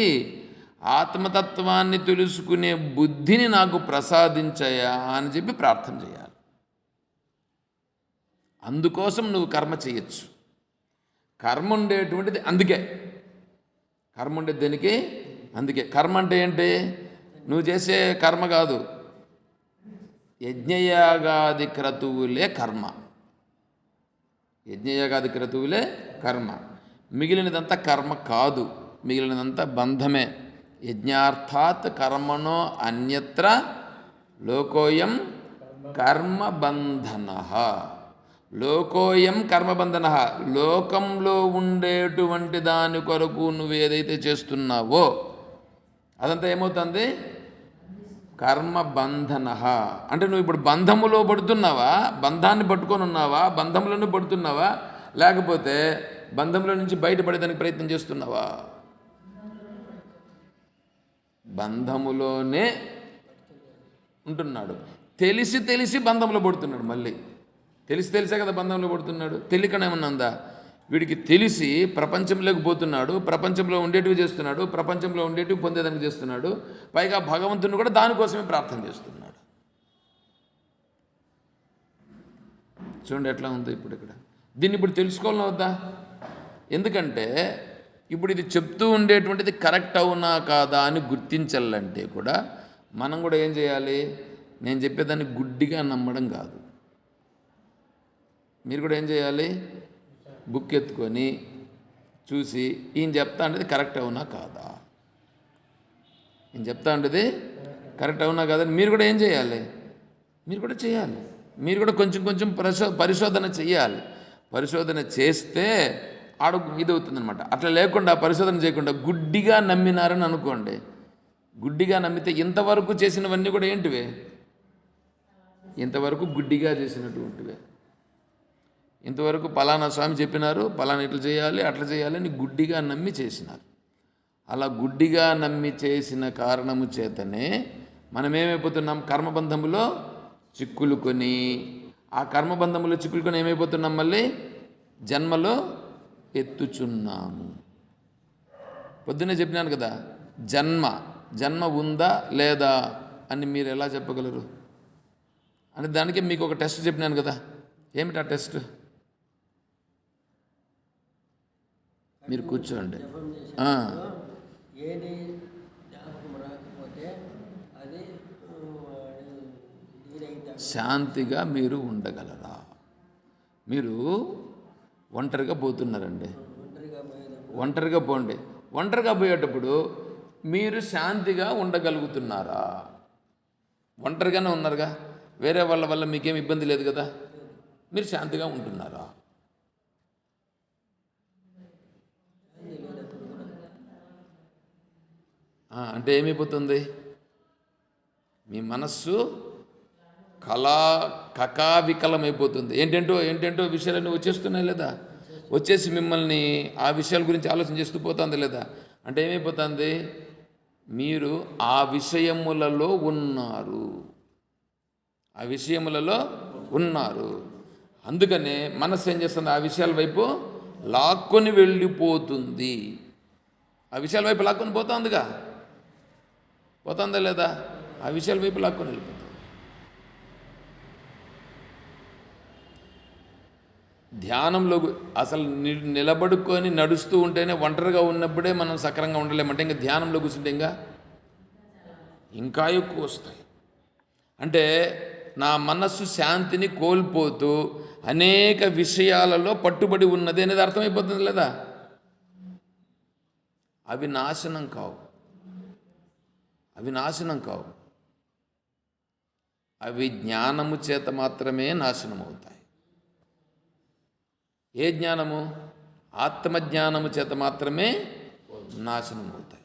ఆత్మతత్వాన్ని తెలుసుకునే బుద్ధిని నాకు ప్రసాదించయా అని చెప్పి ప్రార్థన చేయాలి. అందుకోసం నువ్వు కర్మ చేయొచ్చు. కర్మ ఉండేటువంటిది అందుకే. కర్మ ఉండేది దేనికి? అందుకే. కర్మ అంటే ఏంటి? నువ్వు చేసే కర్మ కాదు, యజ్ఞయాగాది క్రతువులే కర్మ. యజ్ఞయాగాది క్రతువులే కర్మ. మిగిలినదంతా కర్మ కాదు, మిగిలినదంతా బంధమే. యజ్ఞార్థాత్ కర్మణో అన్యత్ర లోకోయం కర్మబంధన. లోకోయం కర్మబంధన. లోకంలో ఉండేటువంటి దాని కొరకు నువ్వు ఏదైతే చేస్తున్నావో అదంతా ఏమవుతుంది? కర్మబంధన. అంటే నువ్వు ఇప్పుడు బంధములో పడుతున్నావా, బంధాన్ని పట్టుకొని ఉన్నావా, బంధంలోనే పడుతున్నావా, లేకపోతే బంధంలో నుంచి బయటపడేదానికి ప్రయత్నం చేస్తున్నావా? బంధములోనే ఉంటున్నాడు. తెలిసి తెలిసి బంధంలో పడుతున్నాడు. మళ్ళీ తెలిసే కదా బంధంలో పడుతున్నాడు. తెలియకనే ఏమన్నా వీడికి తెలిసి ప్రపంచంలోకి పోతున్నాడు, ప్రపంచంలో ఉండేటివి చేస్తున్నాడు, ప్రపంచంలో ఉండేటివి పొందేదానికి చేస్తున్నాడు. పైగా భగవంతుని కూడా దానికోసమే ప్రార్థన చేస్తున్నాడు. చూడండి ఎట్లా ఉందో ఇప్పుడు ఇక్కడ. దీన్ని ఇప్పుడు తెలుసుకోవాలని వద్దా? ఎందుకంటే ఇప్పుడు ఇది చెప్తూ ఉండేటువంటిది కరెక్ట్ అవునా కాదా అని గుర్తించాలంటే కూడా మనం కూడా ఏం చేయాలి? నేను చెప్పేదాన్ని గుడ్డిగా నమ్మడం కాదు. మీరు కూడా ఏం చేయాలి? బుక్ ఎత్తుకొని చూసి ఈయన చెప్తా ఉండేది కరెక్ట్ అవునా కాదా, ఈయన చెప్తా ఉండేది కరెక్ట్ అవునా కాదని మీరు కూడా ఏం చేయాలి? మీరు కూడా చేయాలి. మీరు కూడా కొంచెం కొంచెం పరిశోధన చేయాలి. పరిశోధన చేస్తే ఆడ ఇది అవుతుందన్నమాట. అట్లా లేకుండా పరిశోధన చేయకుండా గుడ్డిగా నమ్మినారని అనుకోండి. గుడ్డిగా నమ్మితే ఇంతవరకు చేసినవన్నీ కూడా ఏంటివే? ఇంతవరకు గుడ్డిగా చేసినటువంటివే. ఇంతవరకు పలానా స్వామి చెప్పినారు, పలానా ఇట్లా చేయాలి అట్లా చేయాలి అని గుడ్డిగా నమ్మి చేసినారు. అలా గుడ్డిగా నమ్మి చేసిన కారణము చేతనే మనమేమైపోతున్నాం? కర్మబంధములో చిక్కులుకొని, ఆ కర్మబంధములో చిక్కులుకొని ఏమైపోతున్నాం? మళ్ళీ జన్మలో ఎత్తుచున్నాము. పొద్దున్నే చెప్పినాను కదా, జన్మ ఉందా లేదా అని మీరు ఎలా చెప్పగలరు అని దానికి మీకు ఒక టెస్ట్ చెప్పినాను కదా. ఏమిటి ఆ టెస్ట్? మీరు కూర్చోండి. శాంతిగా మీరు ఉండగలరా? మీరు ఒంటరిగా పోతున్నారండి, ఒంటరిగా పోండి. ఒంటరిగా పోయేటప్పుడు మీరు శాంతిగా ఉండగలుగుతున్నారా? ఒంటరిగానే ఉన్నారుగా, వేరే వాళ్ళ వల్ల మీకేం ఇబ్బంది లేదు కదా, మీరు శాంతిగా ఉంటున్నారా? అంటే ఏమైపోతుంది? మీ మనస్సు కకావికలమైపోతుంది. ఏంటంటో విషయాలన్నీ వచ్చేస్తున్నాయి లేదా, వచ్చేసి మిమ్మల్ని ఆ విషయాల గురించి ఆలోచన చేస్తూ పోతుంది లేదా. అంటే ఏమైపోతుంది? మీరు ఆ విషయములలో ఉన్నారు, ఆ విషయములలో ఉన్నారు. అందుకనే మనస్సు ఏం చేస్తుంది? ఆ విషయాల వైపు లాక్కొని వెళ్ళిపోతుంది. ఆ విషయాల వైపు లాక్కొని పోతుందిగా, పోతుందా లేదా? ఆ విషయాల వైపు లాక్కొని వెళ్ళిపోతుంది. ధ్యానంలో అసలు నిలబడుకొని నడుస్తూ ఉంటేనే, ఒంటరిగా ఉన్నప్పుడే మనం సక్రంగా ఉండలేమంటే ఇంకా ధ్యానంలో కూర్చుంటే ఇంకా ఎక్కువ వస్తాయి. అంటే నా మనస్సు శాంతిని కోల్పోతూ అనేక విషయాలలో పట్టుబడి ఉన్నది అనేది అర్థమైపోతుంది లేదా. అవి నాశనం కావు, అవి జ్ఞానము చేత మాత్రమే నాశనం అవుతాయి. ఏ జ్ఞానము? ఆత్మజ్ఞానము చేత మాత్రమే నాశనం అవుతాయి.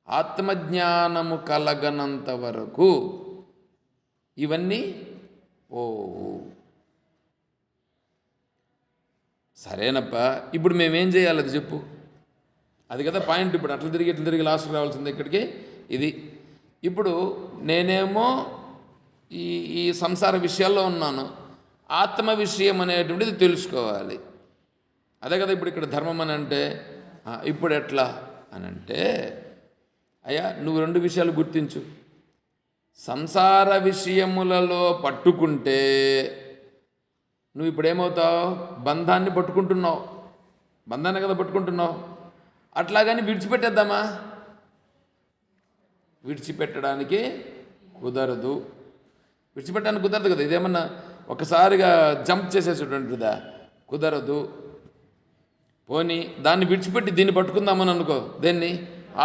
ఆత్మజ్ఞానము కలగనంత వరకు ఇవన్నీ పోవు. సరేనప్ప, ఇప్పుడు మేమేం చేయాలి అది చెప్పు. అది కదా పాయింట్. ఇప్పుడు అట్లా తిరిగి లాస్ట్కి రావాల్సింది ఇక్కడికి. ఇది ఇప్పుడు నేనేమో ఈ సంసార విషయాల్లో ఉన్నాను, ఆత్మ విషయం అనేటువంటిది తెలుసుకోవాలి. అదే కదా ఇప్పుడు ఇక్కడ ధర్మం అని అంటే. ఇప్పుడు ఎట్లా అని అంటే, అయ్యా నువ్వు 2 విషయాలు గుర్తించు. సంసార విషయములలో పట్టుకుంటే నువ్వు ఇప్పుడు ఏమవుతావు? బంధాన్ని పట్టుకుంటున్నావు, బంధాన్ని కదా పట్టుకుంటున్నావు. అట్లాగని విడిచిపెట్టేద్దామా? విడిచిపెట్టడానికి కుదరదు, విడిచిపెట్టడానికి కుదరదు కదా. ఇదేమన్నా ఒకసారిగా జంప్ చేసేసేటువంటిదా? కుదరదు. పోనీ దాన్ని విడిచిపెట్టి దీన్ని పట్టుకుందామని అనుకో, దేన్ని?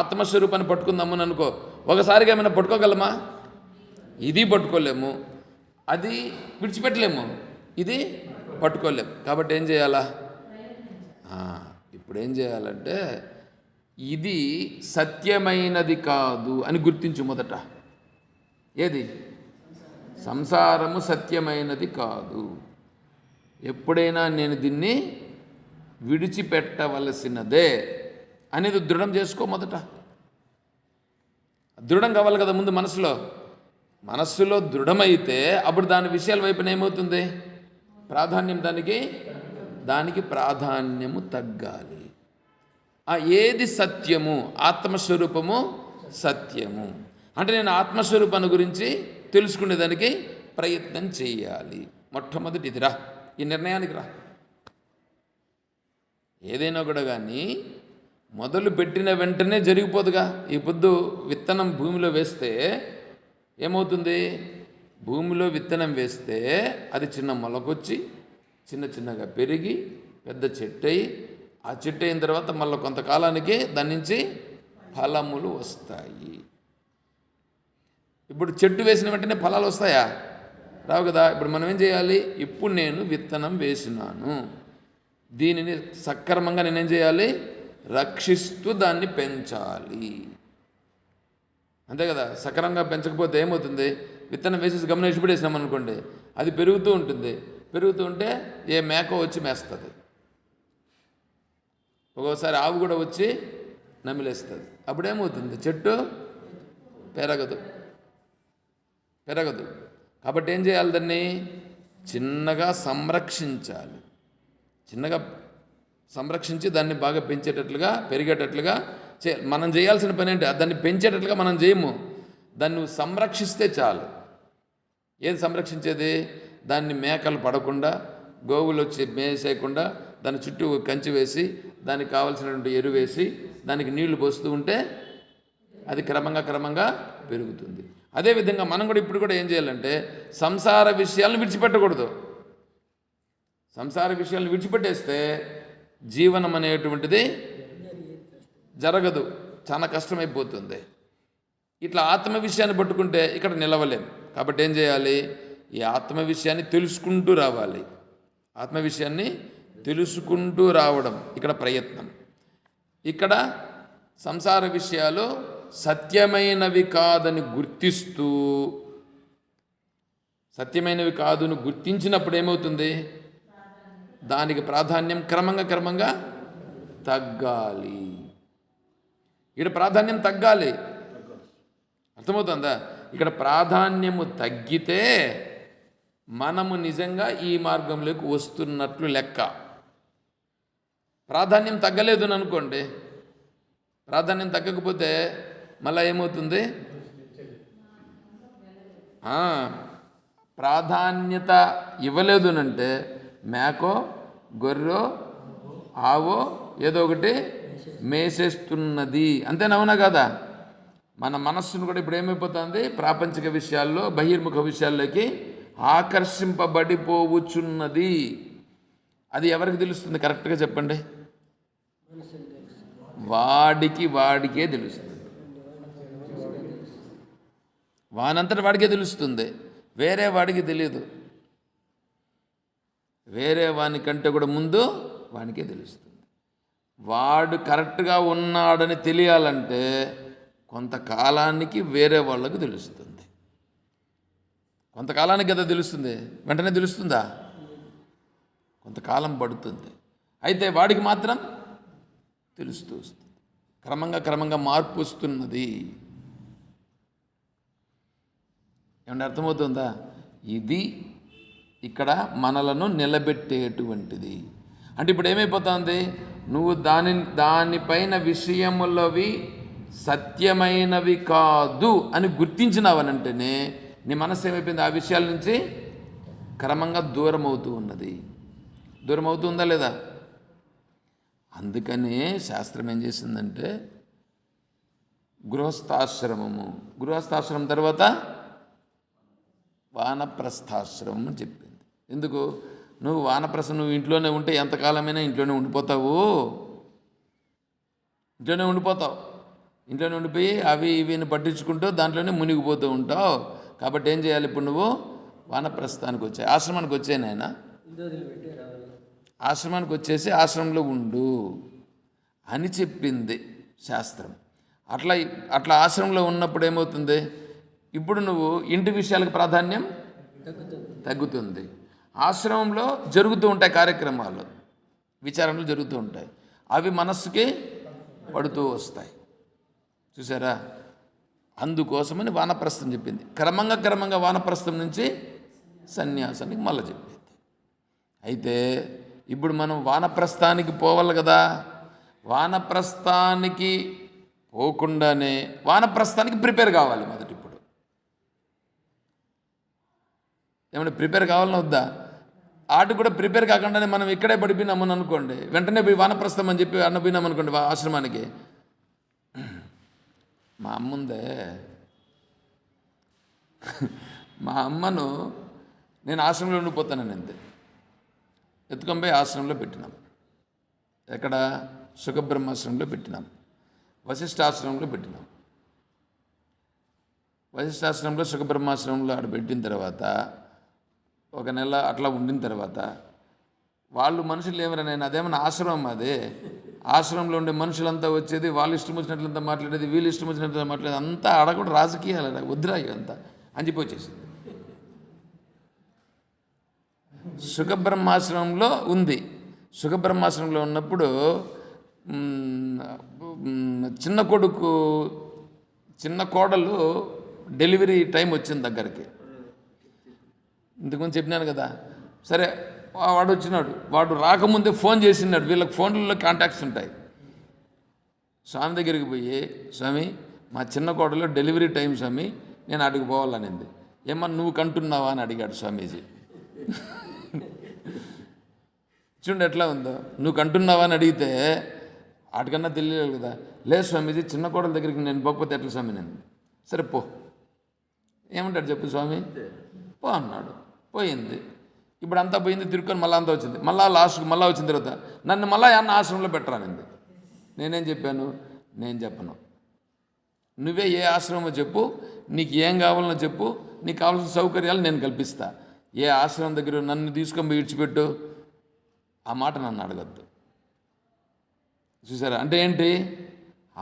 ఆత్మస్వరూపాన్ని పట్టుకుందామని అనుకో. ఒకసారిగా ఏమైనా పట్టుకోగలమా? ఇది పట్టుకోలేము, అది విడిచిపెట్టలేము, ఇది పట్టుకోలేము. కాబట్టి ఏం చేయాలా? ఇప్పుడు ఏం చేయాలంటే, ఇది సత్యమైనది కాదు అని గుర్తించు మొదట. ఏది? సంసారము సత్యమైనది కాదు. ఎప్పుడైనా నేను దీన్ని విడిచిపెట్టవలసినదే అనేది దృఢం చేసుకో మొదట. దృఢం కావాలి కదా ముందు మనస్సులో దృఢమైతే అప్పుడు దాని విషయాల వైపున ఏమవుతుంది? ప్రాధాన్యం దానికి ప్రాధాన్యము తగ్గాలి. ఏది సత్యము? ఆత్మస్వరూపము సత్యము. అంటే నేను ఆత్మస్వరూపాన్ని గురించి తెలుసుకునేదానికి ప్రయత్నం చేయాలి. మొట్టమొదటి ఇదిరా, ఈ నిర్ణయానికి రా. ఏదైనా కూడా కానీ మొదలు పెట్టిన వెంటనే జరిగిపోదుగా. ఈ పొద్దు విత్తనం భూమిలో వేస్తే ఏమవుతుంది? భూమిలో విత్తనం వేస్తే అది చిన్న మొలకొచ్చి చిన్నగా పెరిగి పెద్ద చెట్టు అయ్యి, ఆ చెట్టు అయిన తర్వాత మళ్ళీ కొంతకాలానికి దాని నుంచి ఫలములు వస్తాయి. ఇప్పుడు చెట్టు వేసిన వెంటనే ఫలాలు వస్తాయా? రావు కదా. ఇప్పుడు మనం ఏం చేయాలి? ఇప్పుడు నేను విత్తనం వేసినాను, దీనిని సక్రమంగా నేనేం చేయాలి? రక్షిస్తూ దాన్ని పెంచాలి. అంతే కదా. సక్రమంగా పెంచకపోతే ఏమవుతుంది? విత్తనం వేసేసి గమనం ఇచ్చిపెట్టేసినాం అనుకోండి, అది పెరుగుతూ ఉంటుంది. పెరుగుతుంటే ఏ మేకో వచ్చి మేస్తుంది, ఒక్కోసారి ఆవు కూడా వచ్చి నమిలేస్తుంది. అప్పుడేమవుతుంది? చెట్టు పెరగదు. కాబట్టి ఏం చేయాలి? దాన్ని చిన్నగా సంరక్షించాలి. చిన్నగా సంరక్షించి దాన్ని బాగా పెంచేటట్లుగా, పెరిగేటట్లుగా మనం చేయాల్సిన పని ఏంటి? దాన్ని పెంచేటట్లుగా మనం చేయము, దాన్ని నువ్వు సంరక్షిస్తే చాలు. ఏది సంరక్షించేది? దాన్ని మేకలు పడకుండా, గోవులు వచ్చి మేసేయకుండా దాని చుట్టూ కంచి వేసి, దానికి కావాల్సినటువంటి ఎరువు వేసి, దానికి నీళ్లు పోస్తూ ఉంటే అది క్రమంగా పెరుగుతుంది. అదేవిధంగా మనం కూడా ఇప్పుడు కూడా ఏం చేయాలంటే సంసార విషయాలను విడిచిపెట్టకూడదు. సంసార విషయాలను విడిచిపెట్టేస్తే జీవనం అనేటువంటిది జరగదు, చాలా కష్టమైపోతుంది. ఇట్లా ఆత్మ విషయాన్ని పట్టుకుంటే ఇక్కడ నిలవలేం. కాబట్టి ఏం చేయాలి? ఈ ఆత్మ విషయాన్ని తెలుసుకుంటూ రావాలి. ఆత్మ విషయాన్ని తెలుసుకుంటూ రావడం ఇక్కడ ప్రయత్నం. ఇక్కడ సంసార విషయాలు సత్యమైనవి కాదని గుర్తిస్తూ, సత్యమైనవి కాదును గుర్తించినప్పుడు ఏమవుతుంది? దానికి ప్రాధాన్యం క్రమంగా తగ్గాలి. ఇక్కడ ప్రాధాన్యం తగ్గాలి. అర్థమవుతుందా? ఇక్కడ ప్రాధాన్యము తగ్గితే మనము నిజంగా ఈ మార్గంలోకి వస్తున్నట్లు లెక్క. ప్రాధాన్యం తగ్గలేదు అని అనుకోండి, ప్రాధాన్యం తగ్గకపోతే మళ్ళీ ఏమవుతుంది? ప్రాధాన్యత ఇవ్వలేదు అంటే మేకో, గొర్రెో, ఆవో ఏదో ఒకటి మేసేస్తున్నది. అంతేనవునా కదా? మన మనస్సును కూడా ఇప్పుడు ఏమైపోతుంది? ప్రాపంచిక విషయాల్లో, బహిర్ముఖ విషయాల్లోకి ఆకర్షింపబడిపోవచ్చున్నది. అది ఎవరికి తెలుస్తుంది? కరెక్ట్గా చెప్పండి. వాడికే తెలుస్తుంది. వానంతట వాడికే తెలుస్తుంది, వేరే వాడికి తెలియదు. వేరే వాని కంటే కూడా ముందు వానికే తెలుస్తుంది. వాడు కరెక్ట్గా ఉన్నాడని తెలియాలంటే కొంతకాలానికి వేరే వాళ్ళకు తెలుస్తుంది. కొంతకాలానికి కదా తెలుస్తుంది, వెంటనే తెలుస్తుందా? కొంతకాలం పడుతుంది. అయితే వాడికి మాత్రం తెలుస్తూ వస్తుంది. క్రమంగా మార్పు వస్తున్నది. ఏమంటే అర్థమవుతుందా? ఇది ఇక్కడ మనలను నిలబెట్టేటువంటిది. అంటే ఇప్పుడు ఏమైపోతుంది? నువ్వు దానిపైన విషయములవి సత్యమైనవి కాదు అని గుర్తించినావనంటేనే నీ మనసు ఏమైపోయింది? ఆ విషయాల నుంచి క్రమంగా దూరం అవుతూ ఉన్నది. దూరం అవుతుందా లేదా? అందుకనే శాస్త్రం ఏం చేసిందంటే గృహస్థాశ్రమం తర్వాత వానప్రస్థాశ్రమం అని చెప్పింది. ఎందుకు? నువ్వు నువ్వు ఇంట్లోనే ఉంటే ఎంతకాలమైనా ఇంట్లోనే ఉండిపోతావు. ఇంట్లోనే ఉండిపోయి అవి ఇవిని పట్టించుకుంటూ దాంట్లోనే మునిగిపోతూ ఉంటావు. కాబట్టి ఏం చేయాలి? ఇప్పుడు నువ్వు వానప్రస్థానికి వచ్చాయి, ఆశ్రమానికి వచ్చాయి నాయన, ఆశ్రమానికి వచ్చేసి ఆశ్రమంలో ఉండు అని చెప్పింది శాస్త్రం. అట్లా ఆశ్రమంలో ఉన్నప్పుడు ఏమవుతుంది? ఇప్పుడు నువ్వు ఇంటి విషయాలకు ప్రాధాన్యం తగ్గుతుంది. ఆశ్రమంలో జరుగుతూ ఉంటాయి కార్యక్రమాలు, విచారణలు జరుగుతూ ఉంటాయి, అవి మనస్సుకి పడుతూ వస్తాయి. చూసారా? అందుకోసమని వానప్రస్థం చెప్పింది. క్రమంగా వానప్రస్థం నుంచి సన్యాసానికి మళ్ళీ చెప్పింది. అయితే ఇప్పుడు మనం వానప్రస్థానికి పోవాలి కదా. వానప్రస్థానికి పోకుండానే వానప్రస్థానికి ప్రిపేర్ కావాలి మొదటి. ఇప్పుడు ఏమంటే ప్రిపేర్ కావాలని వద్దా? ఆటకు కూడా ప్రిపేర్ కాకుండానే మనం ఇక్కడే పడిపోయినామని అనుకోండి, వెంటనే పోయి వానప్రస్థం అని చెప్పి అన్నపోయినాం అనుకోండి ఆశ్రమానికి. మా అమ్మను నేను ఆశ్రమంలో ఉండిపోతానని అంతే ఎత్తుకొని పోయి ఆశ్రమంలో పెట్టినాం. ఎక్కడ? సుఖబ్రహ్మాశ్రమంలో పెట్టినాం, వశిష్ఠాశ్రమంలో పెట్టినాం. వశిష్ఠాశ్రమంలో సుఖబ్రహ్మాశ్రమంలో ఆడ పెట్టిన తర్వాత ఒక నెల అట్లా ఉండిన తర్వాత వాళ్ళు మనుషులు ఏమరా, నేను అదేమన్నా ఆశ్రమం, అదే ఆశ్రమంలో ఉండే మనుషులంతా వచ్చేది, వాళ్ళు ఇష్టం వచ్చినట్లంతా మాట్లాడేది, వీళ్ళు ఇష్టం వచ్చినట్లంతా మాట్లాడేది, అంతా ఆడ కూడా రాజకీయాలు వద్దురా అంతా అని చెప్పి వచ్చేసింది. సుఖబ్రహ్మాశ్రమంలో ఉంది. సుఖబ్రహ్మాశ్రమంలో ఉన్నప్పుడు చిన్న కోడలు డెలివరీ టైం వచ్చింది దగ్గరికి. ఇంతకుముందు చెప్పినాను కదా. సరే, వాడు వచ్చినాడు. వాడు రాకముందే ఫోన్ చేసినాడు. వీళ్ళకి ఫోన్లలో కాంటాక్ట్స్ ఉంటాయి. స్వామి దగ్గరికి పోయి, స్వామి మా చిన్న కోడలో డెలివరీ టైం స్వామి, నేను అడిగి పోవాలనింది. ఏమన్నా నువ్వు కంటున్నావా అని అడిగాడు స్వామీజీ. చూడండి ఎట్లా ఉందో. నువ్వు కంటున్నావా అని అడిగితే వాటికన్నా తెలియలేదు కదా. లేదు స్వామీజీ, చిన్న కోడల దగ్గరికి నేను పోకపోతే ఎట్లా స్వామి నేను. సరే పో, ఏమంటాడు చెప్పు స్వామి. పో అన్నాడు. పోయింది. ఇప్పుడు అంతా పోయింది, తిరుక్కొని మళ్ళీ అంతా వచ్చింది. మళ్ళీ లాస్ట్కి మళ్ళీ వచ్చిన తర్వాత నన్ను మళ్ళీ అన్న ఆశ్రమంలో పెట్టరానింది. నేనేం చెప్పాను, నేను చెప్పను. నువ్వే ఏ ఆశ్రమమో చెప్పు, నీకు ఏం కావాలనో చెప్పు, నీకు కావాల్సిన సౌకర్యాలు నేను కల్పిస్తా. ఏ ఆశ్రమం దగ్గర నన్ను తీసుకొని పోయి విడిచిపెట్టు, ఆ మాట నన్ను అడగద్దు. చూసారా? అంటే ఏంటి,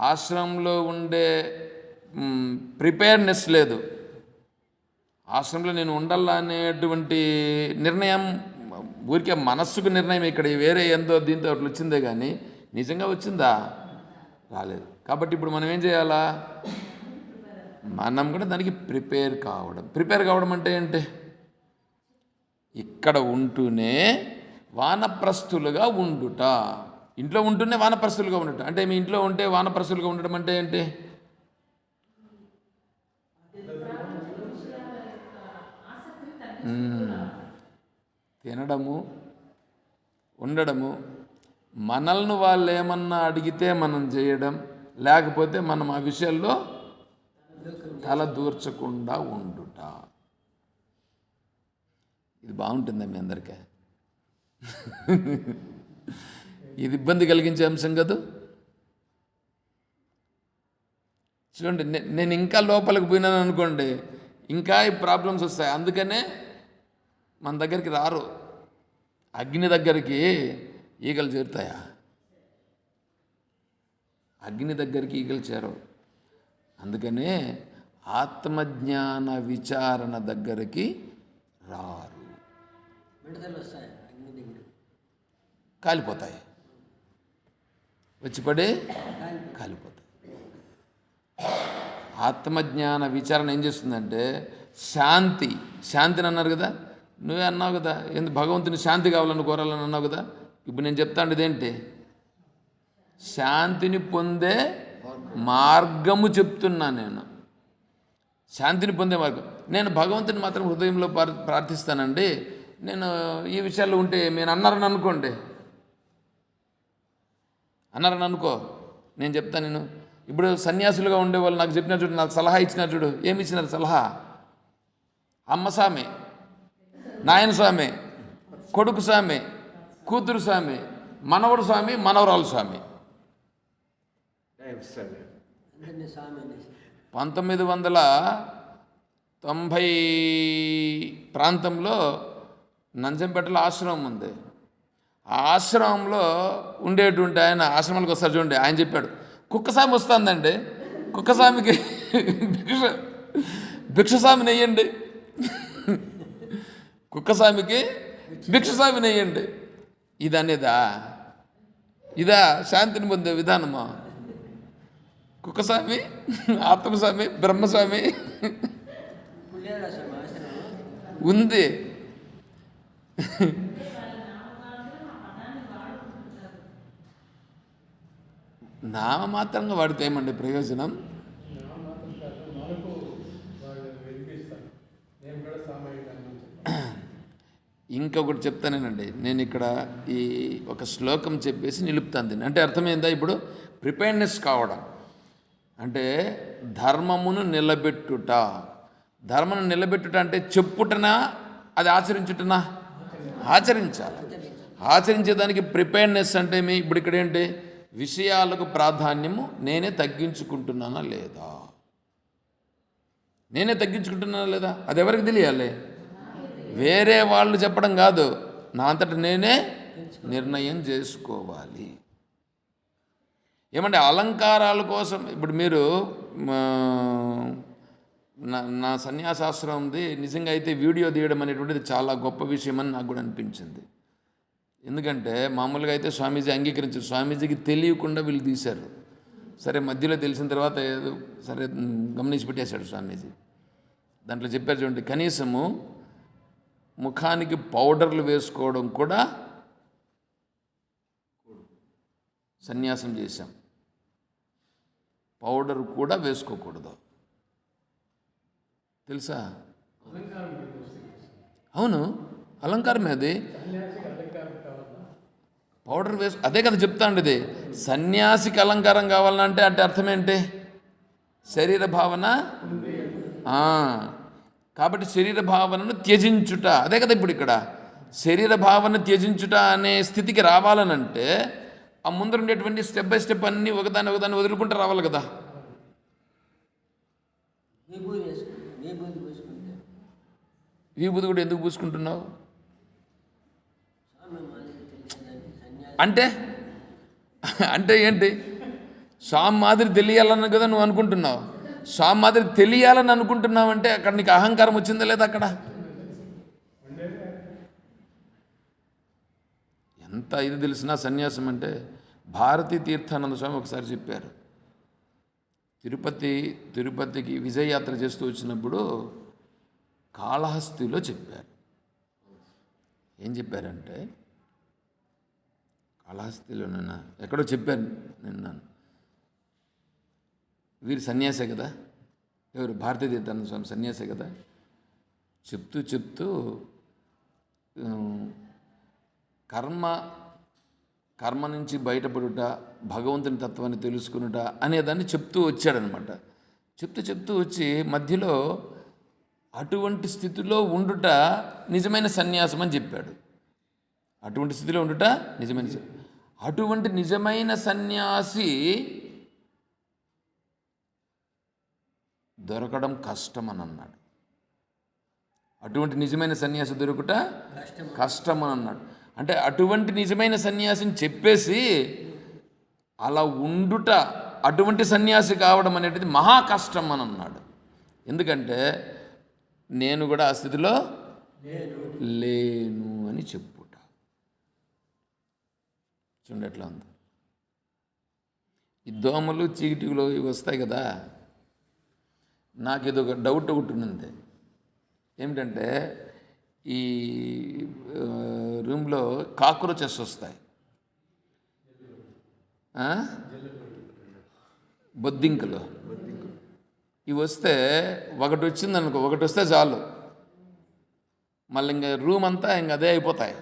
ఆశ్రమంలో ఉండే ప్రిపేర్నెస్ లేదు. ఆశ్రమంలో నేను ఉండాలా అనేటువంటి నిర్ణయం ఊరికే మనస్సుకు నిర్ణయం. ఇక్కడ వేరే ఎంతో దీంతో అట్లా వచ్చిందే కానీ నిజంగా వచ్చిందా? రాలేదు. కాబట్టి ఇప్పుడు మనం ఏం చేయాలా? మనం కూడా దానికి ప్రిపేర్ కావడం అంటే ఏంటి? ఇక్కడ ఉంటూనే వానప్రస్థులుగా ఉండుట. ఇంట్లో ఉంటూనే వానప్రస్థులుగా ఉండుట అంటే, మీ ఇంట్లో ఉంటే వానప్రస్థులుగా ఉండడం అంటే ఏంటి? తినడము, ఉండడము, మనల్ని వాళ్ళు ఏమన్నా అడిగితే మనం చేయడం, లేకపోతే మనం ఆ విషయాల్లో తల దూర్చకుండా ఉండుట. ఇది బాగుంటుందా మీ అందరికీ? ఇది ఇబ్బంది కలిగించే అంశం కదా. చూడండి, నేను ఇంకా లోపలికి పోయినాను అనుకోండి, ఇంకా ఈ ప్రాబ్లమ్స్ వస్తాయి. అందుకనే మన దగ్గరికి రారు. అగ్ని దగ్గరికి ఈగలు చేరుతాయా? అగ్ని దగ్గరికి ఈగలు చేరవు. అందుకనే ఆత్మజ్ఞాన విచారణ దగ్గరికి రారు. కాలిపోతాయి, వచ్చిపడే కాలిపోతాయి. ఆత్మజ్ఞాన విచారణ ఏం చేస్తుందంటే శాంతిని అన్నారు కదా. నువ్వే అన్నావు కదా, ఎందుకు భగవంతుని శాంతి కావాలని కోరాలని అన్నావు కదా. ఇప్పుడు నేను చెప్తాను ఇదేంటి, శాంతిని పొందే మార్గము చెప్తున్నా నేను. శాంతిని పొందే మార్గం. నేను భగవంతుని మాత్రం హృదయంలో ప్రార్థిస్తానండి, నేను ఈ విషయాల్లో ఉంటే నేను అన్నారని అనుకో, నేను చెప్తాను. నేను ఇప్పుడు సన్యాసులుగా ఉండేవాళ్ళు నాకు చెప్పిన చూడు, నాకు సలహా ఇచ్చిన చూడు. ఏమి ఇచ్చినారు సలహా? అమ్మ సామె, నాయన స్వామి, కొడుకు స్వామి, కూతురు స్వామి, మనవడు స్వామి, మనవరాలు స్వామి. 1990 ప్రాంతంలో నంజంపేటలో ఆశ్రమం ఉంది. ఆ ఆశ్రమంలో ఉండేటువంటి ఆయన ఆశ్రమాలకు వస్తారు చూడండి. ఆయన చెప్పాడు, కుక్కస్వామి వస్తుందండి, కుక్కస్వామికి భిక్షస్వామిని వెయ్యండి, కుక్కస్వామికి భిక్షస్వామిని వెయ్యండి. ఇదా శాంతిని పొందే విధానమా? కుక్కస్వామి, ఆత్మస్వామి, బ్రహ్మస్వామి ఉంది. నామమాత్రంగా వాడితే ఏమండి ప్రయోజనం? ఇంకొకటి చెప్తానేనండి. నేను ఇక్కడ ఈ ఒక శ్లోకం చెప్పేసి నిలుపుతాను దీన్ని. అంటే అర్థమైందా? ఇప్పుడు ప్రిపేర్నెస్ కావడం అంటే ధర్మమును నిలబెట్టుట. ధర్మను నిలబెట్టుట అంటే చెప్పుటనా, అది ఆచరించుటనా? ఆచరించాలి. ఆచరించేదానికి ప్రిపేర్నెస్ అంటే ఇప్పుడు ఇక్కడ ఏంటి, విషయాలకు ప్రాధాన్యము నేనే తగ్గించుకుంటున్నానా లేదా? అది ఎవరికి తెలియాలి? వేరే వాళ్ళు చెప్పడం కాదు, నా అంతటా నేనే నిర్ణయం చేసుకోవాలి. ఏమంటే అలంకారాల కోసం ఇప్పుడు మీరు నా సన్యాసాశ్రమం ఉంది, నిజంగా అయితే వీడియో తీయడం అనేటువంటిది చాలా గొప్ప విషయం అని నాకు కూడా అనిపించింది. ఎందుకంటే మామూలుగా అయితే స్వామీజీ అంగీకరించారు, స్వామీజీకి తెలియకుండా వీళ్ళు తీశారు. సరే మధ్యలో తెలిసిన తర్వాత ఏదో సరే గమనించి పెట్టేశాడు స్వామీజీ. దాంట్లో చెప్పారు చూడండి, కనీసము ముఖానికి పౌడర్లు వేసుకోవడం కూడా సన్యాసం చేశాం, పౌడర్ కూడా వేసుకోకూడదు తెలుసా? అవును, అలంకారమే అది. పౌడర్ అదే కదా చెప్తా ఉండేది. సన్యాసికి అలంకారం కావాలంటే అంటే అర్థం ఏంటి? శరీర భావన. కాబట్టి శరీర భావనను త్యజించుట, అదే కదా ఇప్పుడు ఇక్కడ. శరీర భావన త్యజించుట అనే స్థితికి రావాలనంటే ఆ ముందర ఉండేటువంటి స్టెప్ బై స్టెప్ అన్నీ ఒకదాన్ని వదులుకుంటూ రావాలి కదా. విభూతి కూడా ఎందుకు పూసుకుంటున్నావు అంటే అంటే ఏంటి? స్వామి మాదిరి తెలియాలని కదా నువ్వు అనుకుంటున్నావు. స్వామి మాదిరి తెలియాలని అనుకుంటున్నావు అంటే అక్కడ నీకు అహంకారం వచ్చిందా లేదా? అక్కడ ఎంత ఇది తెలిసినా సన్యాసం అంటే, భారతీ తీర్థానంద స్వామి ఒకసారి చెప్పారు, తిరుపతికి విజయయాత్ర చేస్తూ వచ్చినప్పుడు కాళహస్తిలో చెప్పారు. ఏం చెప్పారంటే, కాళహస్తిలోనైనా ఎక్కడో చెప్పాను నిన్న, వీరు సన్యాసే కదా, ఎవరు భారతీ తీర్థానంద స్వామి సన్యాసే కదా. చెప్తూ కర్మ నుంచి బయటపడుట, భగవంతుని తత్వాన్ని తెలుసుకునుట అనేదాన్ని చెప్తూ వచ్చాడనమాట. చెప్తూ వచ్చి మధ్యలో అటువంటి స్థితిలో ఉండుట నిజమైన సన్యాసం అని చెప్పాడు. అటువంటి స్థితిలో ఉండుట అటువంటి నిజమైన సన్యాసి దొరకడం కష్టం అని అన్నాడు. అటువంటి నిజమైన సన్యాసి దొరుకుట కష్టం అని అన్నాడు. అంటే అటువంటి నిజమైన సన్యాసిని చెప్పేసి అలా ఉండుట, అటువంటి సన్యాసి కావడం అనేది మహా కష్టం అని అన్నాడు. ఎందుకంటే నేను కూడా ఆ స్థితిలో లేను అని చెప్పుట. చూడండి ఎట్లా ఉంది. ఈ దోమలు చీటిలు ఇవి వస్తాయి కదా, నాకు ఇది ఒక డౌట్ ఒకటి ఉంది. ఏమిటంటే ఈ రూమ్లో కాక్రోచెస్ వస్తాయి, బొద్దింకలు. ఇవి వస్తే ఒకటి వచ్చిందనుకో, ఒకటి వస్తే చాలు, మళ్ళీ ఇంకా రూమ్ అంతా ఇంకా అదే అయిపోతాయి.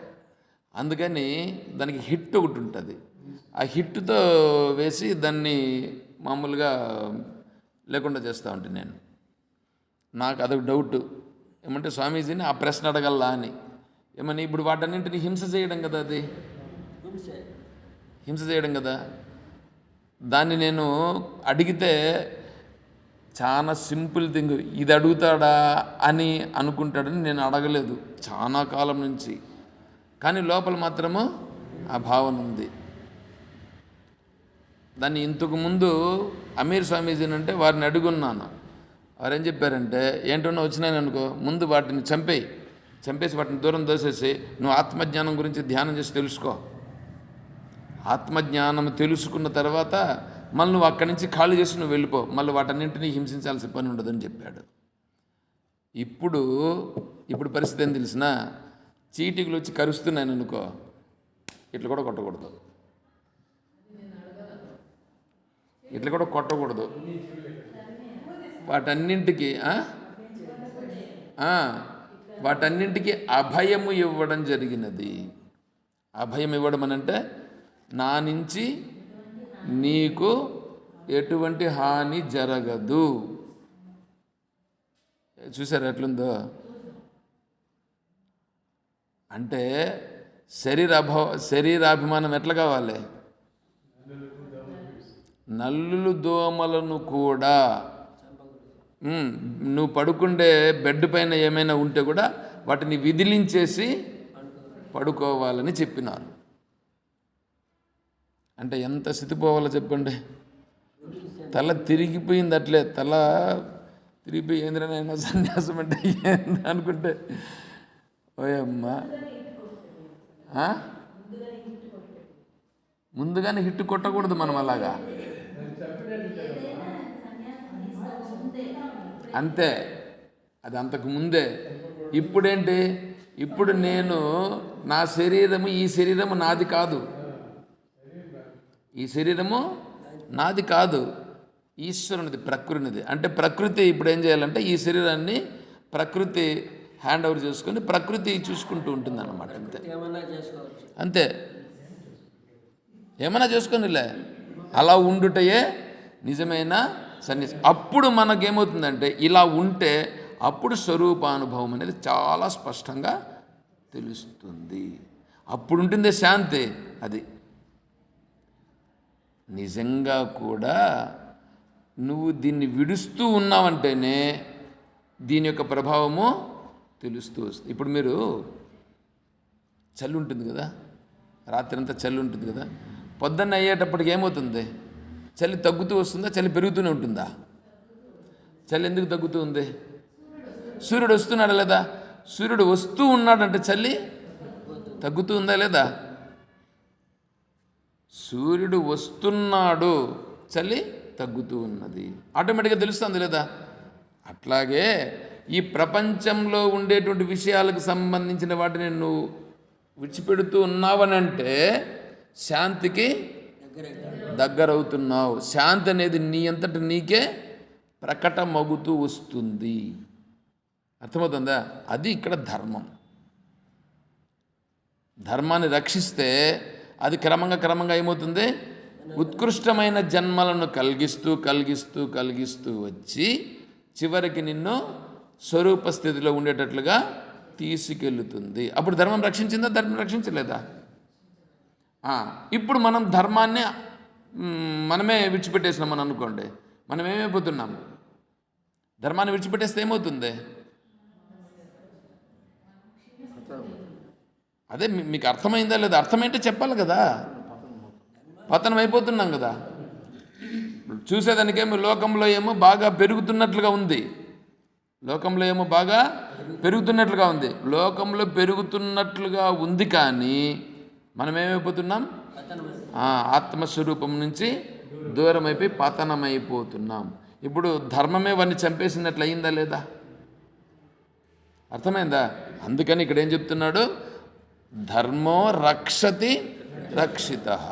అందుకని దానికి హిట్ ఒకటి ఉంటుంది. ఆ హిట్తో వేసి దాన్ని మామూలుగా లేకుండా చేస్తూ ఉంటాను నేను. నాకు అదొక డౌట్, ఏమంటే స్వామీజీని ఆ ప్రశ్న అడగల్లా అని. ఏమని ఇప్పుడు వాటన్నింటినీ హింస చేయడం కదా, అది హింస చేయడం కదా. దాన్ని నేను అడిగితే చాలా సింపుల్ థింగ్, ఇది అడుగుతాడా అని అనుకుంటాడని నేను అడగలేదు చాలా కాలం నుంచి. కానీ లోపల మాత్రము ఆ భావన ఉంది. దాన్ని ఇంతకు ముందు అమీర్ స్వామీజీని అంటే వారిని అడుగున్నాను. వారు ఏం చెప్పారంటే, ఏంటన్నా వచ్చినాయని అనుకో, ముందు వాటిని చంపేసి వాటిని దూరం దోసేసి నువ్వు ఆత్మజ్ఞానం గురించి ధ్యానం చేసి తెలుసుకో. ఆత్మజ్ఞానం తెలుసుకున్న తర్వాత మళ్ళీ నువ్వు అక్కడి నుంచి ఖాళీ చేసి నువ్వు వెళ్ళిపో, మళ్ళీ వాటన్నింటినీ హింసించాల్సిన పని ఉండదని చెప్పాడు. ఇప్పుడు పరిస్థితి ఏం తెలిసిన, చీటికలు వచ్చి కరుస్తున్నాను అనుకో, ఇట్లా కూడా కొట్టకూడదు, ఇట్లా కూడా కొట్టకూడదు. వాటన్నింటికి అభయము ఇవ్వడం జరిగినది. అభయం ఇవ్వడం అనంటే నా నుంచి నీకు ఎటువంటి హాని జరగదు. చూసారు ఎట్లుందో? అంటే శరీరాభిమానం ఎట్లా కావాలి? నల్లులు దోమలను కూడా నువ్వు పడుకుండే బెడ్ పైన ఏమైనా ఉంటే కూడా వాటిని విదిలించేసి పడుకోవాలని చెప్పినారు. అంటే ఎంత స్థితిపోవాలో చెప్పండి. తల తిరిగిపోయింది, అట్లే తల తిరిగిపోయి ఏంద్రనైనా సన్యాసం అంటే ఏంది అనుకుంటే ఓయమ్మా ముందుగానే హిట్ కొట్టకూడదు మనం అలాగా. అంతే, అది అంతకు ముందే. ఇప్పుడేంటి, ఇప్పుడు నేను నా శరీరము, ఈ శరీరము నాది కాదు, ఈ శరీరము నాది కాదు, ఈశ్వరునిది, ప్రకృతిది. అంటే ప్రకృతి ఇప్పుడు ఏం చేయాలంటే ఈ శరీరాన్ని ప్రకృతి హ్యాండ్ ఓవర్ చేసుకొని ప్రకృతి చూసుకుంటూ ఉంటుంది అన్నమాట. అంతే అంతే, ఏమైనా చేసుకొనిలే, అలా ఉండుటయే నిజమైన సన్యాసం. అప్పుడు మనకేమవుతుందంటే ఇలా ఉంటే అప్పుడు స్వరూపానుభవం అనేది చాలా స్పష్టంగా తెలుస్తుంది. అప్పుడు ఉంటుంది శాంతి. అది నిజంగా కూడా నువ్వు దీన్ని విడుస్తూ ఉన్నావంటేనే దీని యొక్క ప్రభావము తెలుస్తూ వస్తుంది. ఇప్పుడు మీరు చలి ఉంటుంది కదా, రాత్రి అంతా చలి ఉంటుంది కదా, పొద్దున్న అయ్యేటప్పటికి ఏమవుతుంది, చలి తగ్గుతూ వస్తుందా, చలి పెరుగుతూనే ఉంటుందా? చలి ఎందుకు తగ్గుతూ ఉంది? సూర్యుడు వస్తున్నాడా లేదా? సూర్యుడు వస్తూ ఉన్నాడంటే చలి తగ్గుతూ ఉందా లేదా? సూర్యుడు వస్తున్నాడు, చలి తగ్గుతూ ఉన్నది, ఆటోమేటిక్గా తెలుస్తుంది లేదా? అట్లాగే ఈ ప్రపంచంలో ఉండేటువంటి విషయాలకు సంబంధించిన వాటిని నువ్వు విడిచిపెడుతూ ఉన్నావనంటే శాంతికి దగ్గరవుతున్నావు. శాంతి అనేది నీ అంతటి నీకే ప్రకటమగుతూ వస్తుంది. అర్థమవుతుందా? అది ఇక్కడ ధర్మం. ధర్మాన్ని రక్షిస్తే అది క్రమంగా ఏమవుతుంది, ఉత్కృష్టమైన జన్మలను కలిగిస్తూ కలిగిస్తూ కలిగిస్తూ వచ్చి చివరికి నిన్ను స్వరూప స్థితిలో ఉండేటట్లుగా తీసుకెళ్తుంది. అప్పుడు ధర్మం రక్షించిందా? ధర్మం రక్షించలేదా? ఇప్పుడు మనం ధర్మాన్ని మనమే విడిచిపెట్టేసినాం అని అనుకోండి, మనం ఏమైపోతున్నాం? ధర్మాన్ని విడిచిపెట్టేస్తే ఏమవుతుంది? అదే మీకు అర్థమైందా లేదా? అర్థమైంటే చెప్పాలి కదా. పతనం అయిపోతున్నాం కదా. చూసేదానికేమో లోకంలో ఏమో బాగా పెరుగుతున్నట్లుగా ఉంది, లోకంలో ఏమో బాగా పెరుగుతున్నట్లుగా ఉంది, లోకంలో పెరుగుతున్నట్లుగా ఉంది. కానీ మనం ఏమైపోతున్నాం? ఆత్మస్వరూపం నుంచి దూరం అయిపోయి పతనమైపోతున్నాం. ఇప్పుడు ధర్మమే వాడిని చంపేసినట్లు అయిందా లేదా? అర్థమైందా? అందుకని ఇక్కడ ఏం చెప్తున్నాడు, ధర్మో రక్షతి రక్షితః,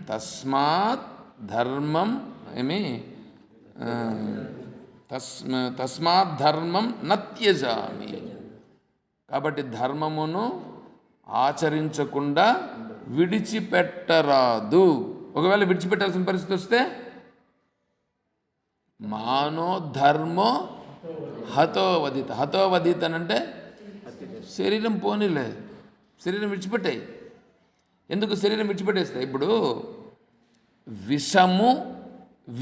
తస్మాత్ ధర్మం తస్మాత్ ధర్మం నత్యజామి. కాబట్టి ధర్మమును ఆచరించకుండా విడిచిపెట్టరాదు. ఒకవేళ విడిచిపెట్టాల్సిన పరిస్థితి వస్తే మానో ధర్మో హతోవదిత. హతోవదిత అంటే శరీరం పోనీలే, శరీరం విడిచిపెట్టాయి. ఎందుకు శరీరం విడిచిపెట్టేస్తే? ఇప్పుడు విషము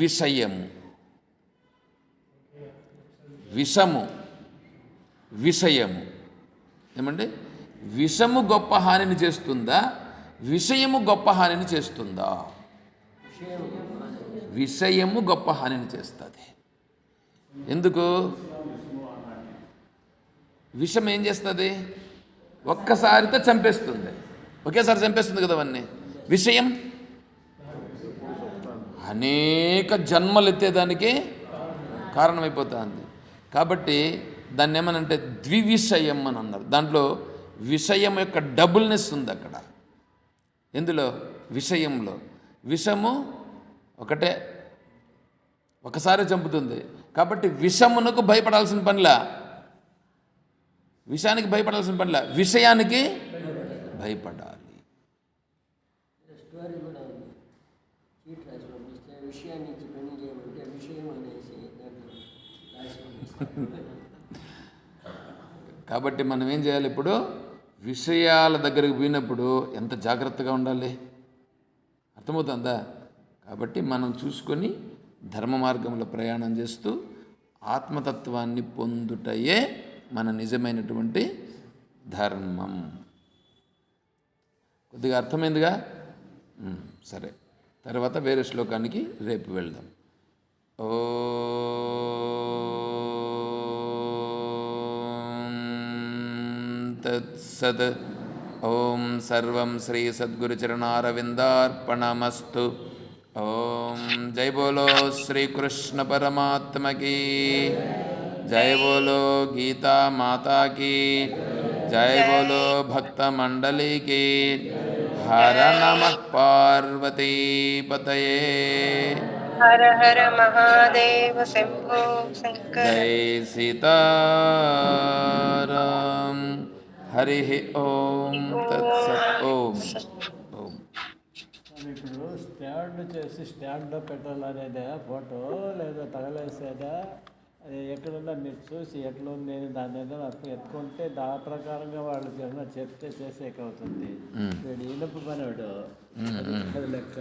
విషయము, విషము విషయము ఏమంటే విషము గొప్ప హానిని చేస్తుందా, విషయము గొప్ప హానిని చేస్తుందా? విషయము గొప్ప హానిని చేస్తుంది. ఎందుకు? విషం ఏం చేస్తుంది? ఒక్కసారితో చంపేస్తుంది, ఒకేసారి చంపేస్తుంది కదా అవన్నీ. విషయం అనేక జన్మలు ఎత్తేదానికి కారణమైపోతుంది. కాబట్టి దాన్ని ఏమనంటే ద్వివిషయం అని అన్నారు. దాంట్లో విషయం యొక్క డబుల్నెస్ ఉంది అక్కడ. ఎందులో? విషయంలో. విషము ఒకటే, ఒకసారి చంపుతుంది. కాబట్టి విషమునకు భయపడాల్సిన పనిలా, విషయానికి భయపడాల్సిన పనిలా, విషయానికి భయపడాలి. కాబట్టి మనం ఏం చేయాలి? ఇప్పుడు విషయాల దగ్గరికి పోయినప్పుడు ఎంత జాగ్రత్తగా ఉండాలి, అర్థమవుతుందా? కాబట్టి మనం చూసుకొని ధర్మ మార్గంలో ప్రయాణం చేస్తూ ఆత్మతత్వాన్ని పొందుటయే మన నిజమైనటువంటి ధర్మం. కొద్దిగా అర్థమైందిగా? సరే, తర్వాత వేరే శ్లోకానికి రేపు వెళ్దాం. ఓం తత్సత్. ఓం సర్వం శ్రీ సద్గురుచరణారవిందార్పణమస్తు. ఓం జై బోలో శ్రీకృష్ణ పరమాత్మకి జై, బోలో గీతా మాతాకి జై, బోలో భక్త మండలికి హర నమః పార్వతీపతయే. హర హర మహాదేవ శంభో శంకర. జై సీతారాం. హరి ఓం తత్సత్. ఓం ఓం. ఇప్పుడు స్టాండ్ చేసి స్టాండ్లో పెట్టాలనేదా ఫోటో లేదా తగలేసేదా? అది ఎక్కడున్నా మీరు చూసి ఎట్లా ఉంది దాని మీద ఎత్తుకుంటే దాని ప్రకారంగా వాళ్ళు ఏమన్నా చెప్తే చేసేకవుతుంది. వీడు ఇనుపు పనివాడు లెక్క